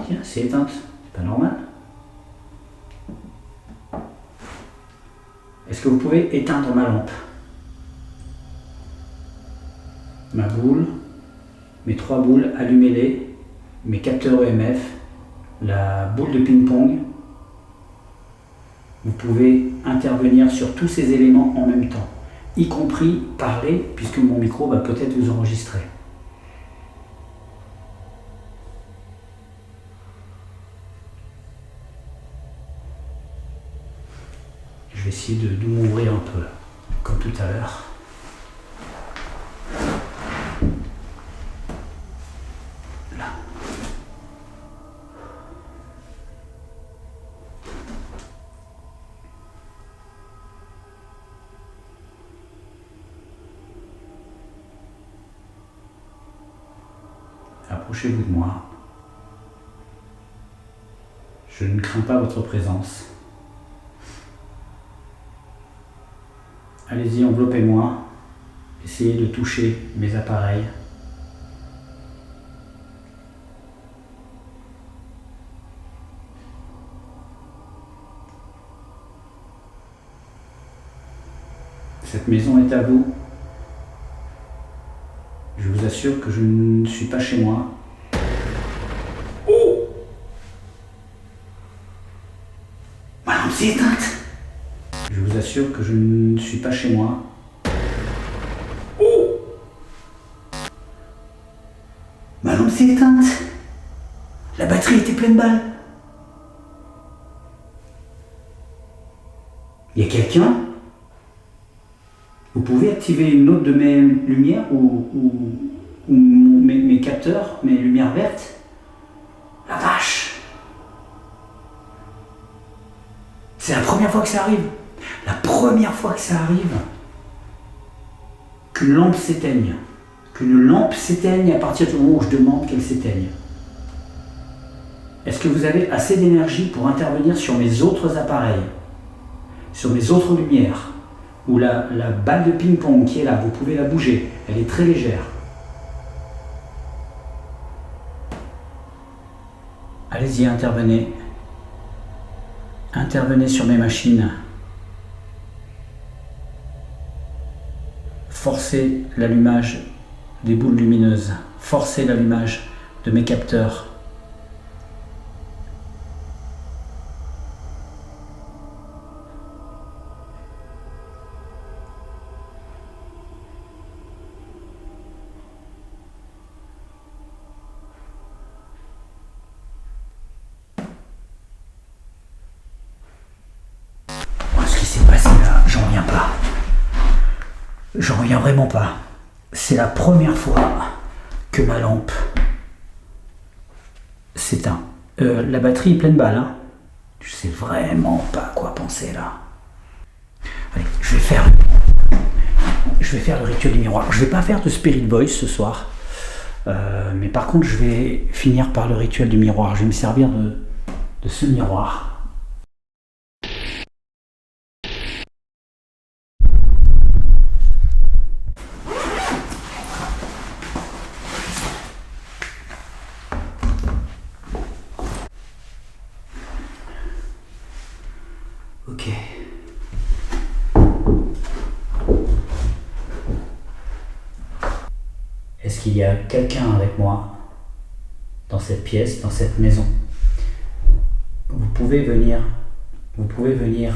Speaker 1: Tiens, c'est éteinte, c'est pas normal. Est-ce que vous pouvez éteindre ma lampe? Ma boule, mes 3 boules, allumez-les. Mes capteurs EMF, la boule de ping-pong. Vous pouvez intervenir sur tous ces éléments en même temps, y compris parler, puisque mon micro va peut-être vous enregistrer. Je vais essayer de m'ouvrir un peu, comme tout à l'heure. Approchez-vous de moi. Je ne crains pas votre présence. Allez-y, enveloppez-moi. Essayez de toucher mes appareils. Cette maison est à vous. Je vous assure que je ne suis pas chez moi. Oh! Ma lampe s'est éteinte. Je vous assure que je ne suis pas chez moi. Oh! Ma lampe s'est éteinte. La batterie était pleine balle. Il y a quelqu'un? Vous pouvez activer une autre de mes lumières ou mes capteurs, mes lumières vertes? La vache! C'est la première fois que ça arrive. La première fois que ça arrive qu'une lampe s'éteigne. Qu'une lampe s'éteigne à partir du moment où je demande qu'elle s'éteigne. Est-ce que vous avez assez d'énergie pour intervenir sur mes autres appareils? Sur mes autres lumières? Ou la balle de ping-pong qui est là, vous pouvez la bouger, elle est très légère. Allez-y, intervenez. Intervenez sur mes machines. Forcez l'allumage des boules lumineuses. Forcez l'allumage de mes capteurs. J'en reviens vraiment pas. C'est la première fois que ma lampe s'éteint. La batterie est pleine balle. Hein. Je sais vraiment pas quoi penser là. Allez, je vais faire le rituel du miroir. Je vais pas faire de Spirit Voice ce soir. Mais par contre, je vais finir par le rituel du miroir. Je vais me servir de ce miroir. Ok. Est-ce qu'il y a quelqu'un avec moi dans cette pièce, dans cette maison? Vous pouvez venir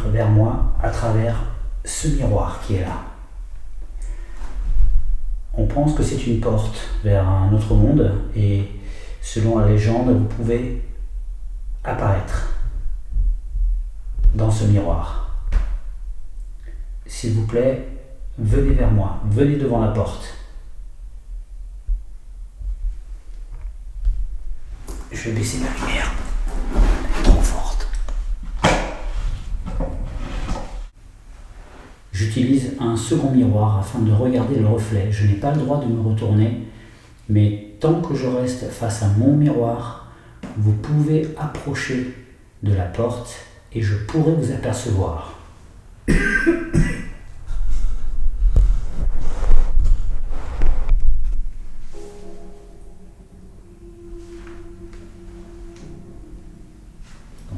Speaker 1: vers moi à travers ce miroir qui est là. On pense que c'est une porte vers un autre monde et selon la légende, vous pouvez apparaître dans ce miroir. S'il vous plaît, venez vers moi, venez devant la porte. Je vais baisser ma lumière. Elle est trop forte. J'utilise un second miroir afin de regarder le reflet. Je n'ai pas le droit de me retourner, mais tant que je reste face à mon miroir, vous pouvez approcher de la porte et je pourrai vous apercevoir. Donc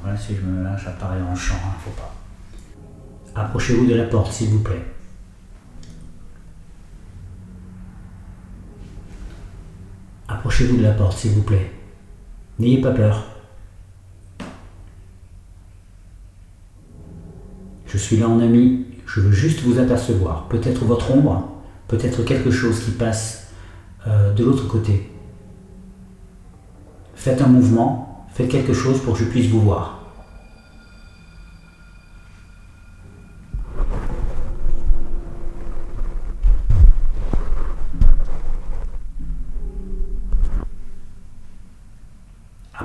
Speaker 1: là, si je me lâche, j'apparais en champ, hein, faut pas. Approchez-vous de la porte, s'il vous plaît. Approchez-vous de la porte, s'il vous plaît. N'ayez pas peur. Je suis là en ami, je veux juste vous apercevoir. Peut-être votre ombre, peut-être quelque chose qui passe de l'autre côté. Faites un mouvement, faites quelque chose pour que je puisse vous voir.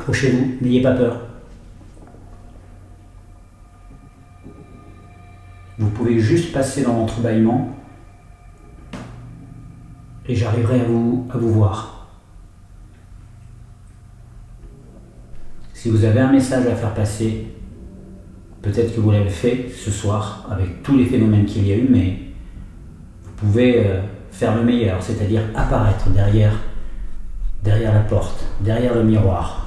Speaker 1: Approchez-vous, n'ayez pas peur. Vous pouvez juste passer dans l'entrebâillement et j'arriverai à vous voir. Si vous avez un message à faire passer, peut-être que vous l'avez fait ce soir avec tous les phénomènes qu'il y a eu, mais vous pouvez faire le meilleur, c'est-à-dire apparaître derrière la porte, derrière le miroir.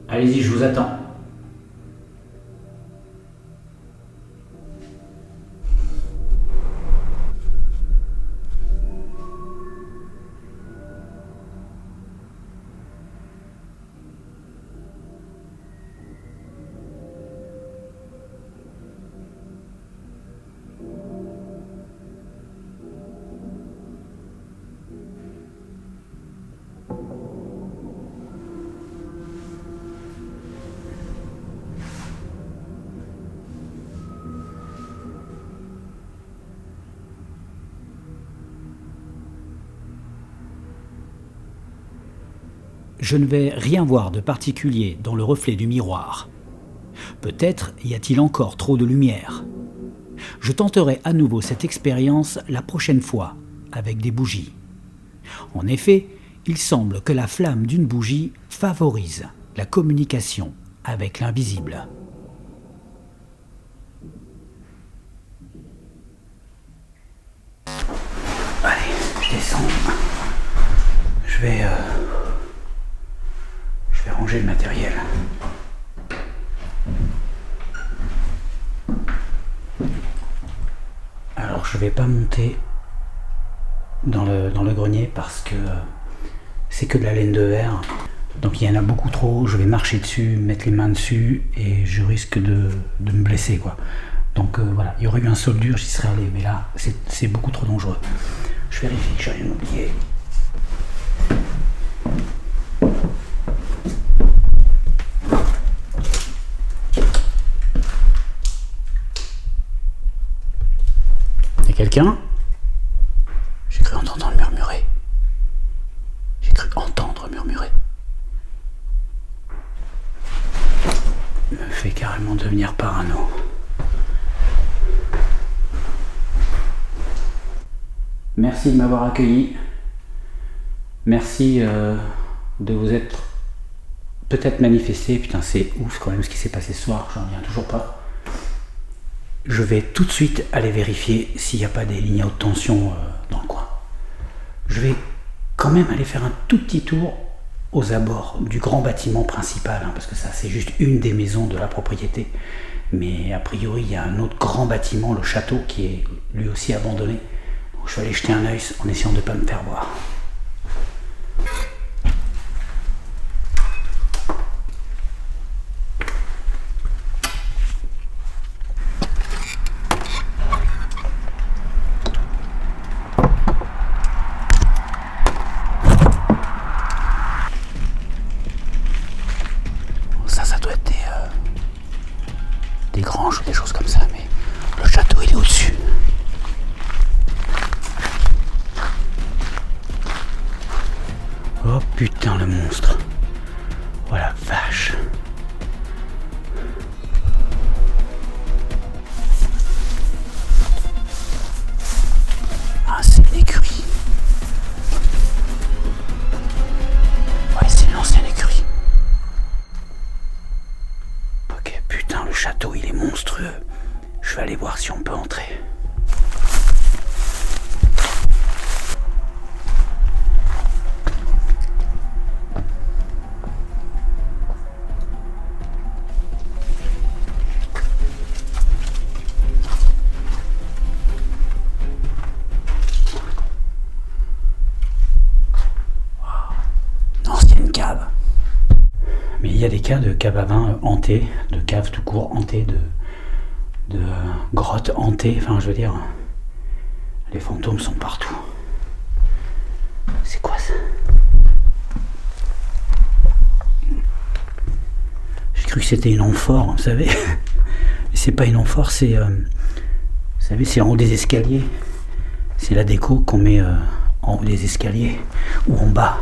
Speaker 1: Allez-y, je vous attends. Je ne vais rien voir de particulier dans le reflet du miroir. Peut-être y a-t-il encore trop de lumière. Je tenterai à nouveau cette expérience la prochaine fois, avec des bougies. En effet, il semble que la flamme d'une bougie favorise la communication avec l'invisible. Allez, je descends. Je vais ranger le matériel. Alors je vais pas monter dans le grenier parce que c'est que de la laine de verre. Donc il y en a beaucoup trop, je vais marcher dessus, mettre les mains dessus et je risque de me blesser quoi. Donc voilà, il y aurait eu un sol dur, j'y serais allé, mais là c'est beaucoup trop dangereux. Je vérifie que j'ai rien oublié. Quelqu'un? J'ai cru entendre murmurer. J'ai cru entendre murmurer. Il me fait carrément devenir parano. Merci de m'avoir accueilli. Merci de vous être peut-être manifesté. Putain, c'est ouf quand même ce qui s'est passé ce soir. J'en reviens toujours pas. Je vais tout de suite aller vérifier s'il n'y a pas des lignes à haute tension dans le coin. Je vais quand même aller faire un tout petit tour aux abords du grand bâtiment principal, hein, parce que ça c'est juste une des maisons de la propriété. Mais a priori il y a un autre grand bâtiment, le château, qui est lui aussi abandonné. Donc je vais aller jeter un œil en essayant de ne pas me faire voir. Ça doit être des granges ou des choses comme ça, mais le château il est au-dessus. Oh putain le monstre. Oh la vache. Ah c'est une écurie. Ouais c'est une ancienne écurie. Ok putain le château il est monstrueux. Je vais aller voir si on peut entrer. Mais il y a des cas de caves à vin hantées, de caves tout court hantées, de grottes hantées, enfin je veux dire, les fantômes sont partout. C'est quoi ça? J'ai cru que c'était une amphore, vous savez. Mais c'est pas une amphore, c'est... vous savez, c'est en haut des escaliers. C'est la déco qu'on met en haut des escaliers ou en bas.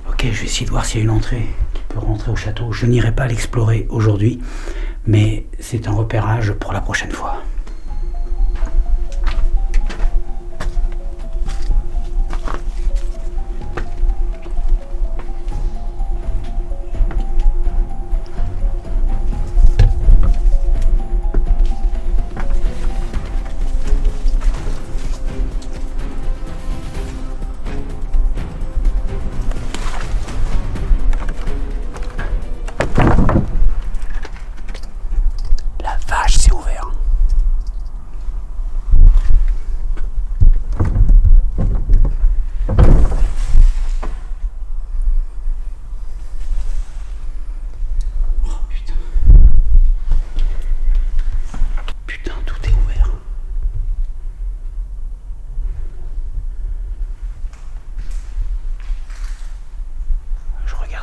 Speaker 1: Ok, je vais essayer de voir s'il y a une entrée qui peut rentrer au château. Je n'irai pas l'explorer aujourd'hui, mais c'est un repérage pour la prochaine fois.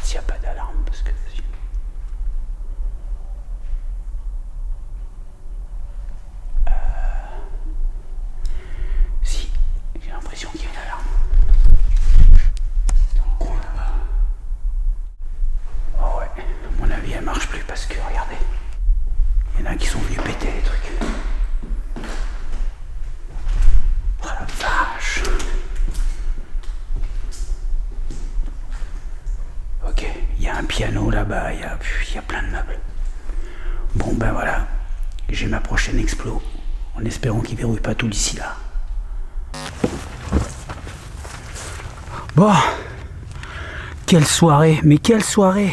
Speaker 1: S'il n'y a pas d'alarme, parce que si, j'ai l'impression qu'il y a une alarme dans le coin là-bas. Oh ouais, à mon avis elle marche plus parce que regardez, il y en a qui sont venus péter les trucs. Oh la vache. Il y a un piano là-bas, il y a plein de meubles. Bon ben voilà, j'ai ma prochaine explo, en espérant qu'il verrouille pas tout d'ici là. Bon, quelle soirée, mais quelle soirée!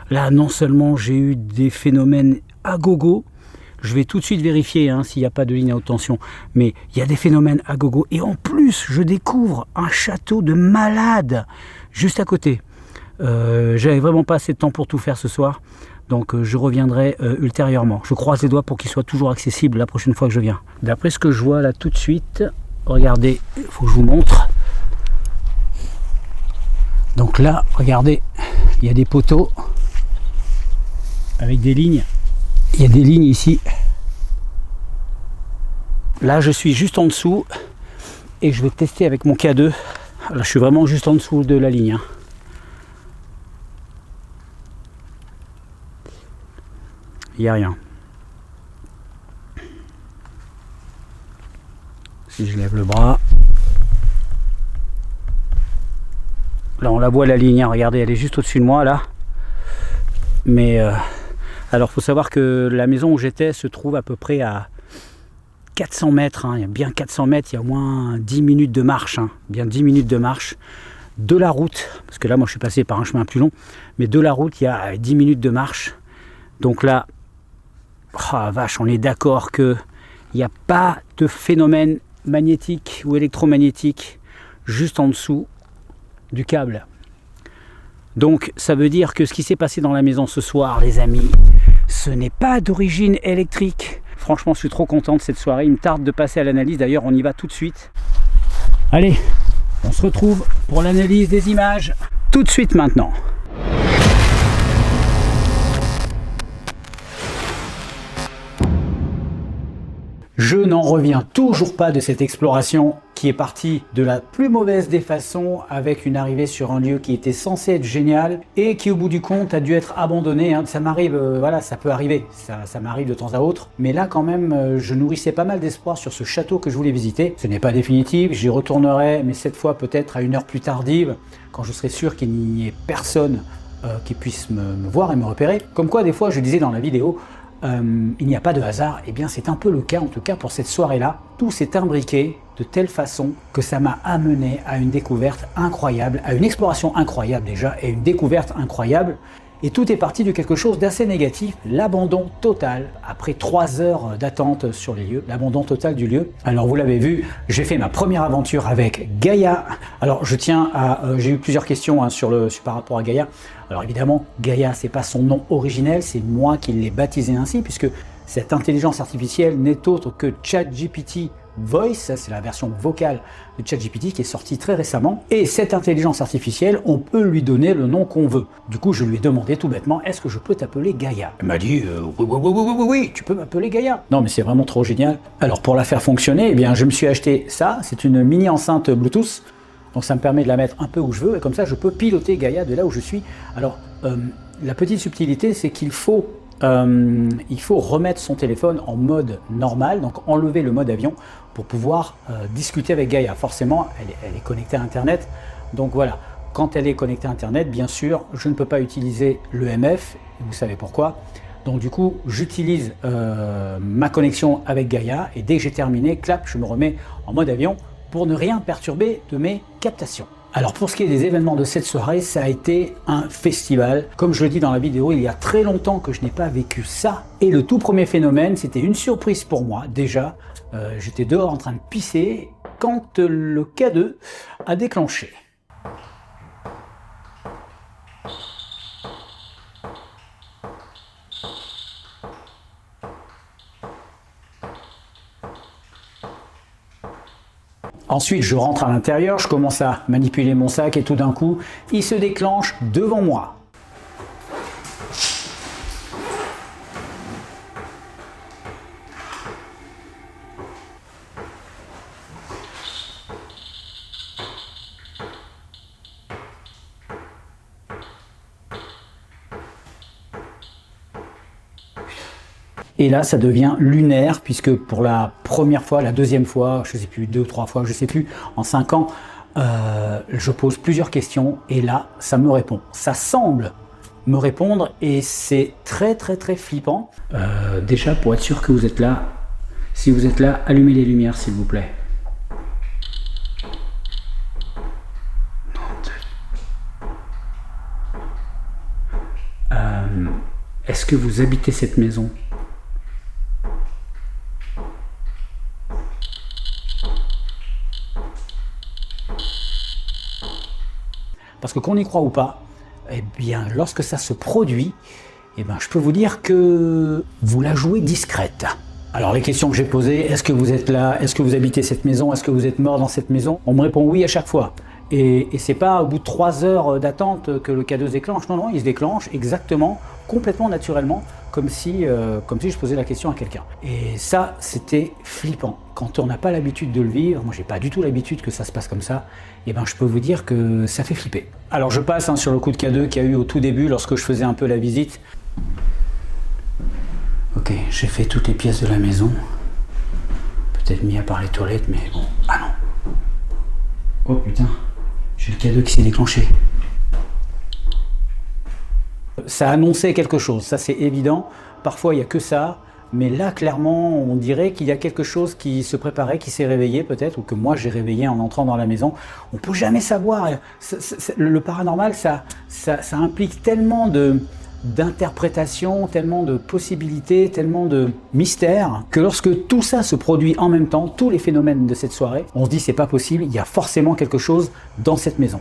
Speaker 1: Là, non seulement j'ai eu des phénomènes à gogo, je vais tout de suite vérifier s'il n'y a pas de ligne à haute tension, mais il y a des phénomènes à gogo, et en plus, je découvre un château de malade juste à côté. J'avais vraiment pas assez de temps pour tout faire ce soir, donc je reviendrai ultérieurement. Je croise les doigts pour qu'il soit toujours accessible la prochaine fois que je viens. D'après ce que je vois là tout de suite, regardez, il faut que je vous montre. Donc là, regardez, il y a des poteaux avec des lignes. Il y a des lignes ici. Là, je suis juste en dessous et je vais tester avec mon K2. Là, je suis vraiment juste en dessous de la ligne. Il n'y a rien. Si je lève le bras. Là on la voit la ligne, regardez, elle est juste au-dessus de moi là. Mais alors faut savoir que la maison où j'étais se trouve à peu près à 400 mètres. Il y a bien 400 mètres, il y a au moins 10 minutes de marche. Bien 10 minutes de marche de la route. Parce que là moi je suis passé par un chemin plus long. Mais de la route il y a 10 minutes de marche. Donc là, oh, vache, on est d'accord qu'il n'y a pas de phénomène magnétique ou électromagnétique juste en dessous du câble. Donc ça veut dire que ce qui s'est passé dans la maison ce soir, les amis, ce n'est pas d'origine électrique. Franchement, je suis trop content de cette soirée. Il me tarde de passer à l'analyse. D'ailleurs, on y va tout de suite. Allez, on se retrouve pour l'analyse des images tout de suite maintenant. Je n'en reviens toujours pas de cette exploration qui est partie de la plus mauvaise des façons, avec une arrivée sur un lieu qui était censé être génial et qui au bout du compte a dû être abandonné. Ça m'arrive, voilà, ça peut arriver, ça m'arrive de temps à autre. Mais là quand même, je nourrissais pas mal d'espoir sur ce château que je voulais visiter. Ce n'est pas définitif, j'y retournerai, mais cette fois peut-être à une heure plus tardive, quand je serai sûr qu'il n'y ait personne qui puisse me voir et me repérer. Comme quoi des fois je disais dans la vidéo, il n'y a pas de hasard. Et bien c'est un peu le cas, en tout cas pour cette soirée-là. Tout s'est imbriqué de telle façon que ça m'a amené à une découverte incroyable, à une exploration incroyable déjà, et une découverte incroyable. Et tout est parti de quelque chose d'assez négatif, l'abandon total, après 3 heures d'attente sur les lieux, l'abandon total du lieu. Alors vous l'avez vu, j'ai fait ma première aventure avec Gaïa. Alors je tiens à... j'ai eu plusieurs questions par rapport à Gaïa. Alors évidemment, Gaïa, c'est pas son nom originel, c'est moi qui l'ai baptisé ainsi, puisque cette intelligence artificielle n'est autre que ChatGPT Voice, ça c'est la version vocale de ChatGPT qui est sortie très récemment. Et cette intelligence artificielle, on peut lui donner le nom qu'on veut. Du coup, je lui ai demandé tout bêtement, est-ce que je peux t'appeler Gaïa? Elle m'a dit, oui, tu peux m'appeler Gaïa. Non, mais c'est vraiment trop génial. Alors pour la faire fonctionner, eh bien, je me suis acheté ça. C'est une mini enceinte Bluetooth. Donc ça me permet de la mettre un peu où je veux. Et comme ça, je peux piloter Gaïa de là où je suis. Alors, la petite subtilité, c'est qu'il faut remettre son téléphone en mode normal, donc enlever le mode avion pour pouvoir discuter avec Gaïa. Forcément, elle est connectée à Internet, donc voilà. Quand elle est connectée à Internet, bien sûr, je ne peux pas utiliser l'EMF, vous savez pourquoi. Donc du coup, j'utilise ma connexion avec Gaïa, et dès que j'ai terminé, clap, je me remets en mode avion pour ne rien perturber de mes captations. Alors pour ce qui est des événements de cette soirée, ça a été un festival. Comme je le dis dans la vidéo, il y a très longtemps que je n'ai pas vécu ça. Et le tout premier phénomène, c'était une surprise pour moi. Déjà, j'étais dehors en train de pisser quand le K2 a déclenché. Ensuite, je rentre à l'intérieur, je commence à manipuler mon sac et tout d'un coup, il se déclenche devant moi. Et là, ça devient lunaire, puisque pour la première fois, la deuxième fois, je ne sais plus, 2 ou 3 fois, je ne sais plus, en 5 ans, je pose plusieurs questions, et là, ça me répond. Ça semble me répondre, et c'est très flippant. Déjà, pour être sûr que vous êtes là, si vous êtes là, allumez les lumières, s'il vous plaît. Est-ce que vous habitez cette maison ? Parce que qu'on y croit ou pas, eh bien, lorsque ça se produit, eh bien, je peux vous dire que vous la jouez discrète. Alors les questions que j'ai posées, est-ce que vous êtes là, est-ce que vous habitez cette maison, est-ce que vous êtes mort dans cette maison? On me répond oui à chaque fois. Et c'est pas au bout de 3 heures d'attente que le K2 se déclenche, non, il se déclenche exactement, complètement naturellement, comme si je posais la question à quelqu'un. Et ça, c'était flippant. Quand on n'a pas l'habitude de le vivre, moi j'ai pas du tout l'habitude que ça se passe comme ça, et ben je peux vous dire que ça fait flipper. Alors je passe sur le coup de K2 qu'il y a eu au tout début lorsque je faisais un peu la visite. Ok, j'ai fait toutes les pièces de la maison, peut-être mis à part les toilettes, mais bon, ah non. Oh putain, j'ai le K2 qui s'est déclenché. Ça annonçait quelque chose, ça c'est évident. Parfois il n'y a que ça, mais là clairement on dirait qu'il y a quelque chose qui se préparait, qui s'est réveillé peut-être, ou que moi j'ai réveillé en entrant dans la maison. On ne peut jamais savoir. Le paranormal, ça implique tellement d'interprétations, tellement de possibilités, tellement de mystères, que lorsque tout ça se produit en même temps, tous les phénomènes de cette soirée, on se dit c'est pas possible, il y a forcément quelque chose dans cette maison.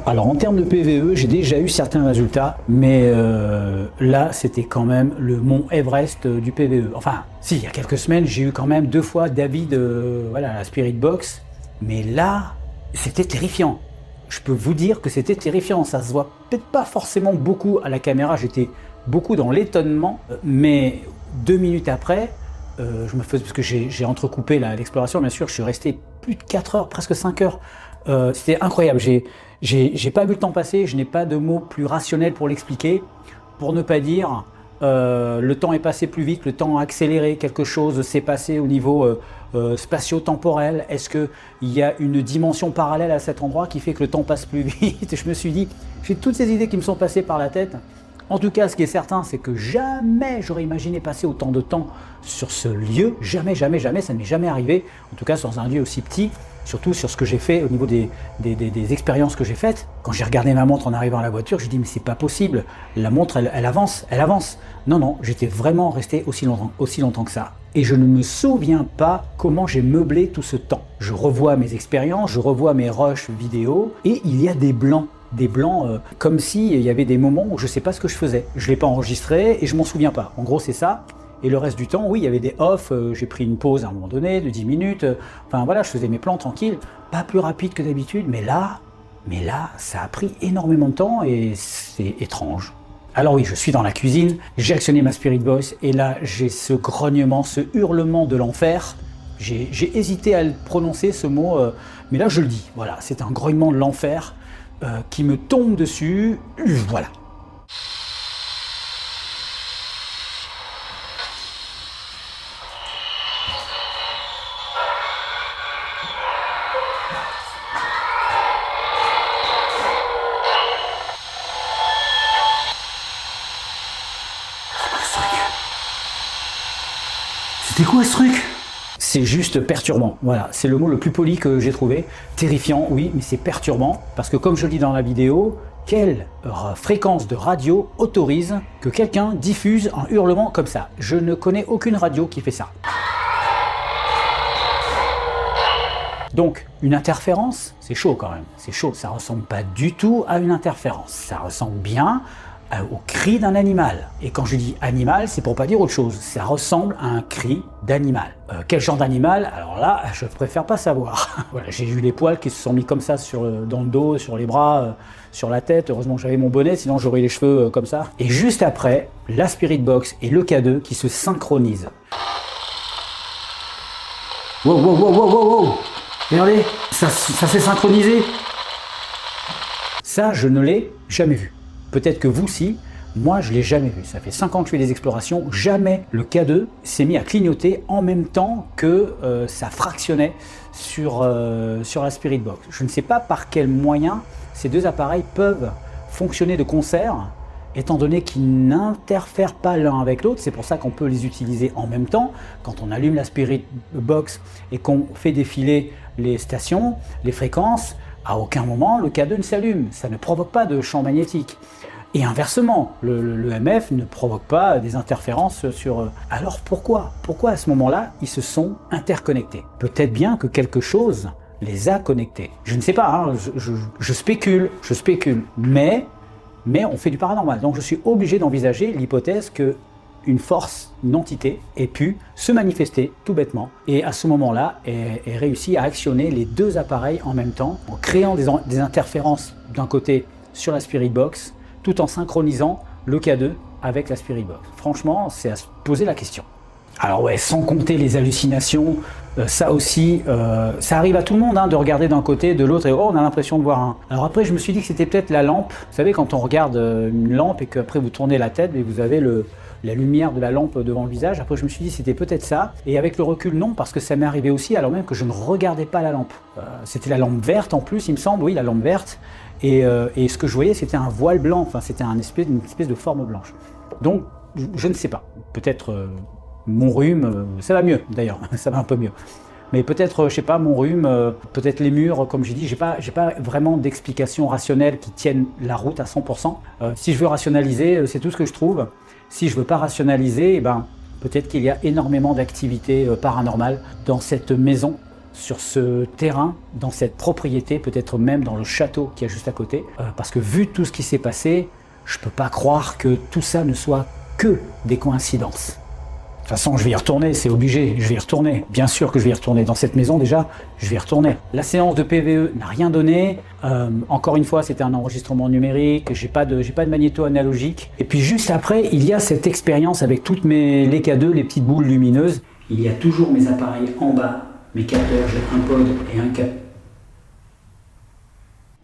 Speaker 1: Alors en termes de PVE, j'ai déjà eu certains résultats, mais là c'était quand même le mont Everest du PVE. Enfin, si, il y a quelques semaines, j'ai eu quand même 2 fois David, voilà, la Spirit Box, mais là, c'était terrifiant. Je peux vous dire que c'était terrifiant, ça se voit peut-être pas forcément beaucoup à la caméra, j'étais beaucoup dans l'étonnement, mais 2 minutes après, je me faisais, parce que j'ai entrecoupé l'exploration, bien sûr, je suis resté plus de 4 heures, presque 5 heures, c'était incroyable, j'ai pas vu le temps passer, je n'ai pas de mots plus rationnels pour l'expliquer, pour ne pas dire le temps est passé plus vite, le temps a accéléré, quelque chose s'est passé au niveau spatio-temporel. Est-ce qu'il y a une dimension parallèle à cet endroit qui fait que le temps passe plus vite? Je me suis dit, j'ai toutes ces idées qui me sont passées par la tête. En tout cas, ce qui est certain, c'est que jamais j'aurais imaginé passer autant de temps sur ce lieu. Jamais, jamais, jamais, ça ne m'est jamais arrivé. En tout cas, sur un lieu aussi petit. Surtout sur ce que j'ai fait au niveau des expériences que j'ai faites. Quand j'ai regardé ma montre en arrivant à la voiture, je me dis mais c'est pas possible, la montre elle avance, elle avance. Non, j'étais vraiment resté aussi longtemps que ça. Et je ne me souviens pas comment j'ai meublé tout ce temps. Je revois mes expériences, je revois mes rushs vidéo, et il y a des blancs comme s'il y avait des moments où je ne sais pas ce que je faisais. Je ne l'ai pas enregistré et je m'en souviens pas. En gros c'est ça. Et le reste du temps, oui, il y avait des off, j'ai pris une pause à un moment donné de 10 minutes, enfin voilà, je faisais mes plans tranquilles, pas plus rapide que d'habitude, mais là, ça a pris énormément de temps et c'est étrange. Alors oui, je suis dans la cuisine, j'ai actionné ma Spirit Box et là, j'ai ce grognement, ce hurlement de l'enfer. J'ai hésité à le prononcer, ce mot, mais là je le dis, voilà, c'est un grognement de l'enfer qui me tombe dessus, voilà. C'était quoi ce truc? C'est juste perturbant, voilà, c'est le mot le plus poli que j'ai trouvé. Terrifiant, oui, mais c'est perturbant, parce que comme je le dis dans la vidéo, quelle fréquence de radio autorise que quelqu'un diffuse un hurlement comme ça? Je ne connais aucune radio qui fait ça. Donc, une interférence, c'est chaud quand même, c'est chaud, ça ressemble pas du tout à une interférence, ça ressemble bien au cri d'un animal. Et quand je dis animal, c'est pour pas dire autre chose, ça ressemble à un cri d'animal. Quel genre d'animal? Alors là, je préfère pas savoir. Voilà, j'ai eu les poils qui se sont mis comme ça dans le dos, sur les bras, sur la tête, heureusement que j'avais mon bonnet, sinon j'aurais les cheveux comme ça. Et juste après, la Spirit Box et le K2 qui se synchronisent. Wow, wow, wow, wow, wow, wow. Regardez, ça s'est synchronisé. Ça, je ne l'ai jamais vu. Peut-être que vous aussi, moi je ne l'ai jamais vu. Ça fait 5 ans que je fais des explorations, jamais le K2 s'est mis à clignoter en même temps que ça fractionnait sur la Spirit Box. Je ne sais pas par quels moyens ces deux appareils peuvent fonctionner de concert, étant donné qu'ils n'interfèrent pas l'un avec l'autre. C'est pour ça qu'on peut les utiliser en même temps. Quand on allume la Spirit Box et qu'on fait défiler les stations, les fréquences, à aucun moment le K2 ne s'allume, ça ne provoque pas de champ magnétique. Et inversement, le MF ne provoque pas des interférences sur... Alors pourquoi à ce moment-là, ils se sont interconnectés? Peut-être bien que quelque chose les a connectés. Je ne sais pas, hein, je spécule, mais on fait du paranormal. Donc je suis obligé d'envisager l'hypothèse que une force, une entité, ait pu se manifester tout bêtement et à ce moment-là ait réussi à actionner les deux appareils en même temps en créant des interférences d'un côté sur la Spirit Box tout en synchronisant le K2 avec la Spirit Box. Franchement, c'est à se poser la question. Alors ouais, sans compter les hallucinations, ça aussi, ça arrive à tout le monde hein, de regarder d'un côté, de l'autre et oh, on a l'impression de voir un... Alors après, je me suis dit que c'était peut-être la lampe. Vous savez, quand on regarde une lampe et qu'après vous tournez la tête et vous avez la lumière de la lampe devant le visage. Après, je me suis dit c'était peut-être ça. Et avec le recul, non, parce que ça m'est arrivé aussi alors même que je ne regardais pas la lampe. C'était la lampe verte en plus, il me semble, oui, la lampe verte. Et ce que je voyais, c'était un voile blanc, enfin, c'était une espèce de forme blanche. Donc, je ne sais pas. Peut-être mon rhume, ça va mieux d'ailleurs, ça va un peu mieux. Mais peut-être, je sais pas, mon rhume, peut-être les murs, comme j'ai dit, j'ai pas vraiment d'explication rationnelle qui tienne la route à 100%. Si je veux rationaliser, c'est tout ce que je trouve. Si je veux pas rationaliser, eh ben, peut-être qu'il y a énormément d'activités paranormales dans cette maison, sur ce terrain, dans cette propriété, peut-être même dans le château qui est juste à côté. Parce que vu tout ce qui s'est passé, je peux pas croire que tout ça ne soit que des coïncidences. De toute façon, je vais y retourner, c'est obligé, je vais y retourner. Bien sûr que je vais y retourner. Dans cette maison, déjà, je vais y retourner. La séance de PVE n'a rien donné. Encore une fois, c'était un enregistrement numérique. J'ai pas de magnéto analogique. Et puis juste après, il y a cette expérience avec toutes les K2, les petites boules lumineuses. Il y a toujours mes appareils en bas, mes capteurs, j'ai un pod et un cap.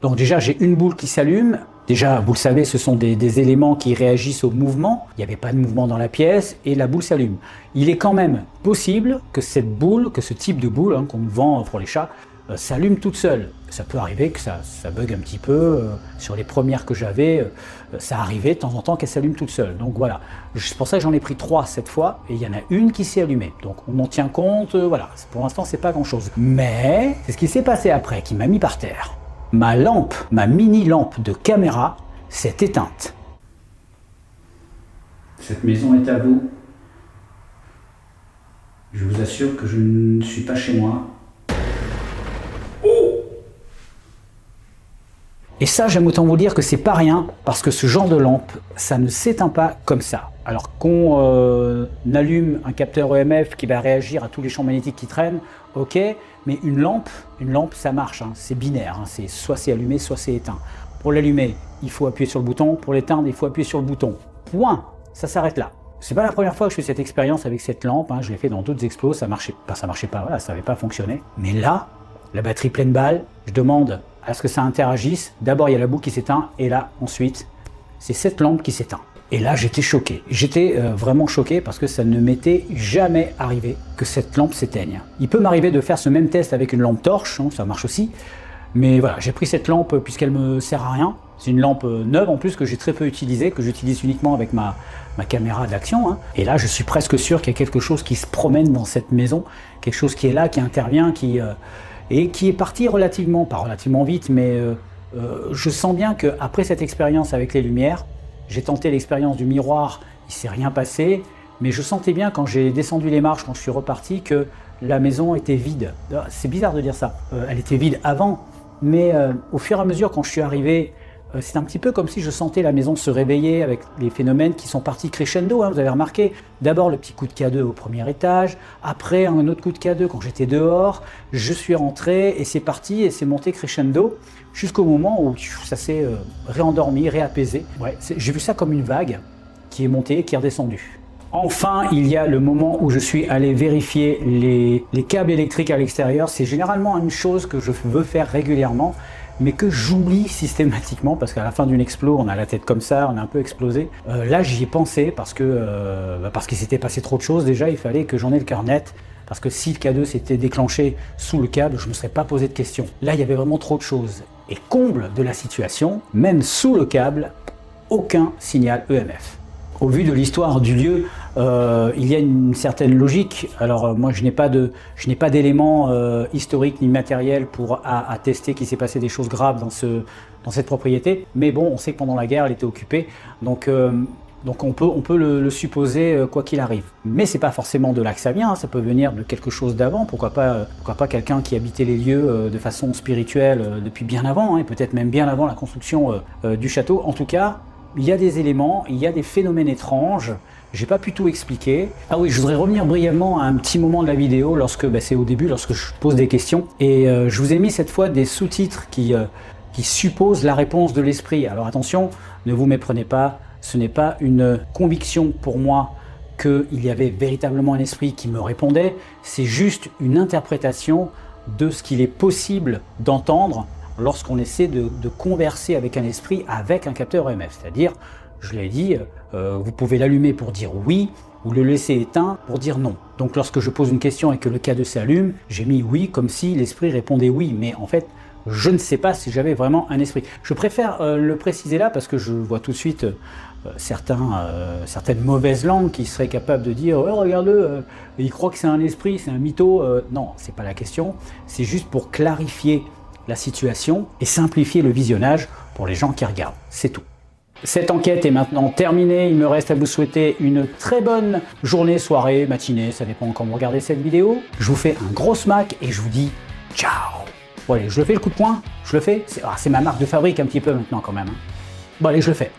Speaker 1: Donc déjà, j'ai une boule qui s'allume. Déjà, vous le savez, ce sont des éléments qui réagissent au mouvement. Il n'y avait pas de mouvement dans la pièce et la boule s'allume. Il est quand même possible que cette boule, que ce type de boule hein, qu'on vend pour les chats, s'allume toute seule. Ça peut arriver que ça bug un petit peu. Sur les premières que j'avais, ça arrivait de temps en temps qu'elle s'allume toute seule. Donc voilà, c'est pour ça que j'en ai pris 3 cette fois et il y en a une qui s'est allumée. Donc on en tient compte, voilà. Pour l'instant, c'est pas grand-chose. Mais c'est ce qui s'est passé après qui m'a mis par terre. Ma lampe, ma mini lampe de caméra s'est éteinte. Cette maison est à vous. Je vous assure que je ne suis pas chez moi. Oh! Et ça, j'aime autant vous dire que c'est pas rien, parce que ce genre de lampe, ça ne s'éteint pas comme ça. Alors qu'on allume un capteur EMF qui va réagir à tous les champs magnétiques qui traînent, ok, mais une lampe ça marche, hein, c'est binaire, hein, soit c'est allumé, soit c'est éteint. Pour l'allumer, il faut appuyer sur le bouton, pour l'éteindre, il faut appuyer sur le bouton. Point, ça s'arrête là. C'est pas la première fois que je fais cette expérience avec cette lampe, hein, je l'ai fait dans d'autres explos, ça marchait pas, voilà, ça n'avait pas fonctionné. Mais là, la batterie pleine balle, je demande à ce que ça interagisse. D'abord, il y a la boucle qui s'éteint, et là, ensuite, c'est cette lampe qui s'éteint. Et là, j'étais choqué. J'étais vraiment choqué parce que ça ne m'était jamais arrivé que cette lampe s'éteigne. Il peut m'arriver de faire ce même test avec une lampe torche, hein, ça marche aussi. Mais voilà, j'ai pris cette lampe puisqu'elle me sert à rien. C'est une lampe neuve en plus que j'ai très peu utilisée, que j'utilise uniquement avec ma caméra d'action. Hein. Et là, je suis presque sûr qu'il y a quelque chose qui se promène dans cette maison, quelque chose qui est là, qui intervient, et qui est parti relativement, pas relativement vite, mais je sens bien qu'après cette expérience avec les lumières, j'ai tenté l'expérience du miroir, il ne s'est rien passé, mais je sentais bien quand j'ai descendu les marches, quand je suis reparti, que la maison était vide. C'est bizarre de dire ça, elle était vide avant, mais au fur et à mesure, quand je suis arrivé, c'est un petit peu comme si je sentais la maison se réveiller avec les phénomènes qui sont partis crescendo, hein, vous avez remarqué. D'abord le petit coup de K2 au premier étage, après un autre coup de K2 quand j'étais dehors, je suis rentré et c'est parti et c'est monté crescendo jusqu'au moment où ça s'est réendormi, réapaisé. Ouais, j'ai vu ça comme une vague qui est montée et qui est redescendue. Enfin, il y a le moment où je suis allé vérifier les câbles électriques à l'extérieur. C'est généralement une chose que je veux faire régulièrement, mais que j'oublie systématiquement parce qu'à la fin d'une explo, on a la tête comme ça, on a un peu explosé. Là, j'y ai pensé parce qu'il s'était passé trop de choses. Déjà, il fallait que j'en ai le cœur net. Parce que si le K2 s'était déclenché sous le câble, je ne me serais pas posé de questions. Là, il y avait vraiment trop de choses. Et comble de la situation, même sous le câble, aucun signal EMF. Au vu de l'histoire du lieu, il y a une certaine logique. Alors moi, je n'ai pas d'éléments historiques ni matériels pour attester qu'il s'est passé des choses graves dans cette propriété. Mais bon, on sait que pendant la guerre, elle était occupée. Donc on peut le supposer quoi qu'il arrive. Mais c'est pas forcément de là que ça vient, hein. Ça peut venir de quelque chose d'avant. Pourquoi pas quelqu'un qui habitait les lieux de façon spirituelle depuis bien avant, hein, et peut-être même bien avant la construction du château. En tout cas, il y a des éléments, il y a des phénomènes étranges. J'ai pas pu tout expliquer. Ah oui, je voudrais revenir brièvement à un petit moment de la vidéo, c'est au début, lorsque je pose des questions. Et je vous ai mis cette fois des sous-titres qui supposent la réponse de l'esprit. Alors attention, ne vous méprenez pas, ce n'est pas une conviction pour moi qu'il y avait véritablement un esprit qui me répondait, c'est juste une interprétation de ce qu'il est possible d'entendre lorsqu'on essaie de converser avec un esprit avec un capteur EMF. C'est-à-dire, je l'ai dit, vous pouvez l'allumer pour dire oui, ou le laisser éteint pour dire non. Donc lorsque je pose une question et que le K2 s'allume, j'ai mis oui comme si l'esprit répondait oui, mais en fait, je ne sais pas si j'avais vraiment un esprit. Je préfère le préciser là parce que je vois tout de suite certaines mauvaises langues qui seraient capables de dire oh, regarde-le, il croit que c'est un esprit, c'est un mytho. Non, c'est pas la question. C'est juste pour clarifier la situation et simplifier le visionnage pour les gens qui regardent. C'est tout. Cette enquête est maintenant terminée. Il me reste à vous souhaiter une très bonne journée, soirée, matinée. Ça dépend quand vous regardez cette vidéo. Je vous fais un gros smack et je vous dis ciao. Bon allez, je le fais le coup de poing. Je le fais. C'est ma marque de fabrique un petit peu maintenant quand même. Bon allez, je le fais.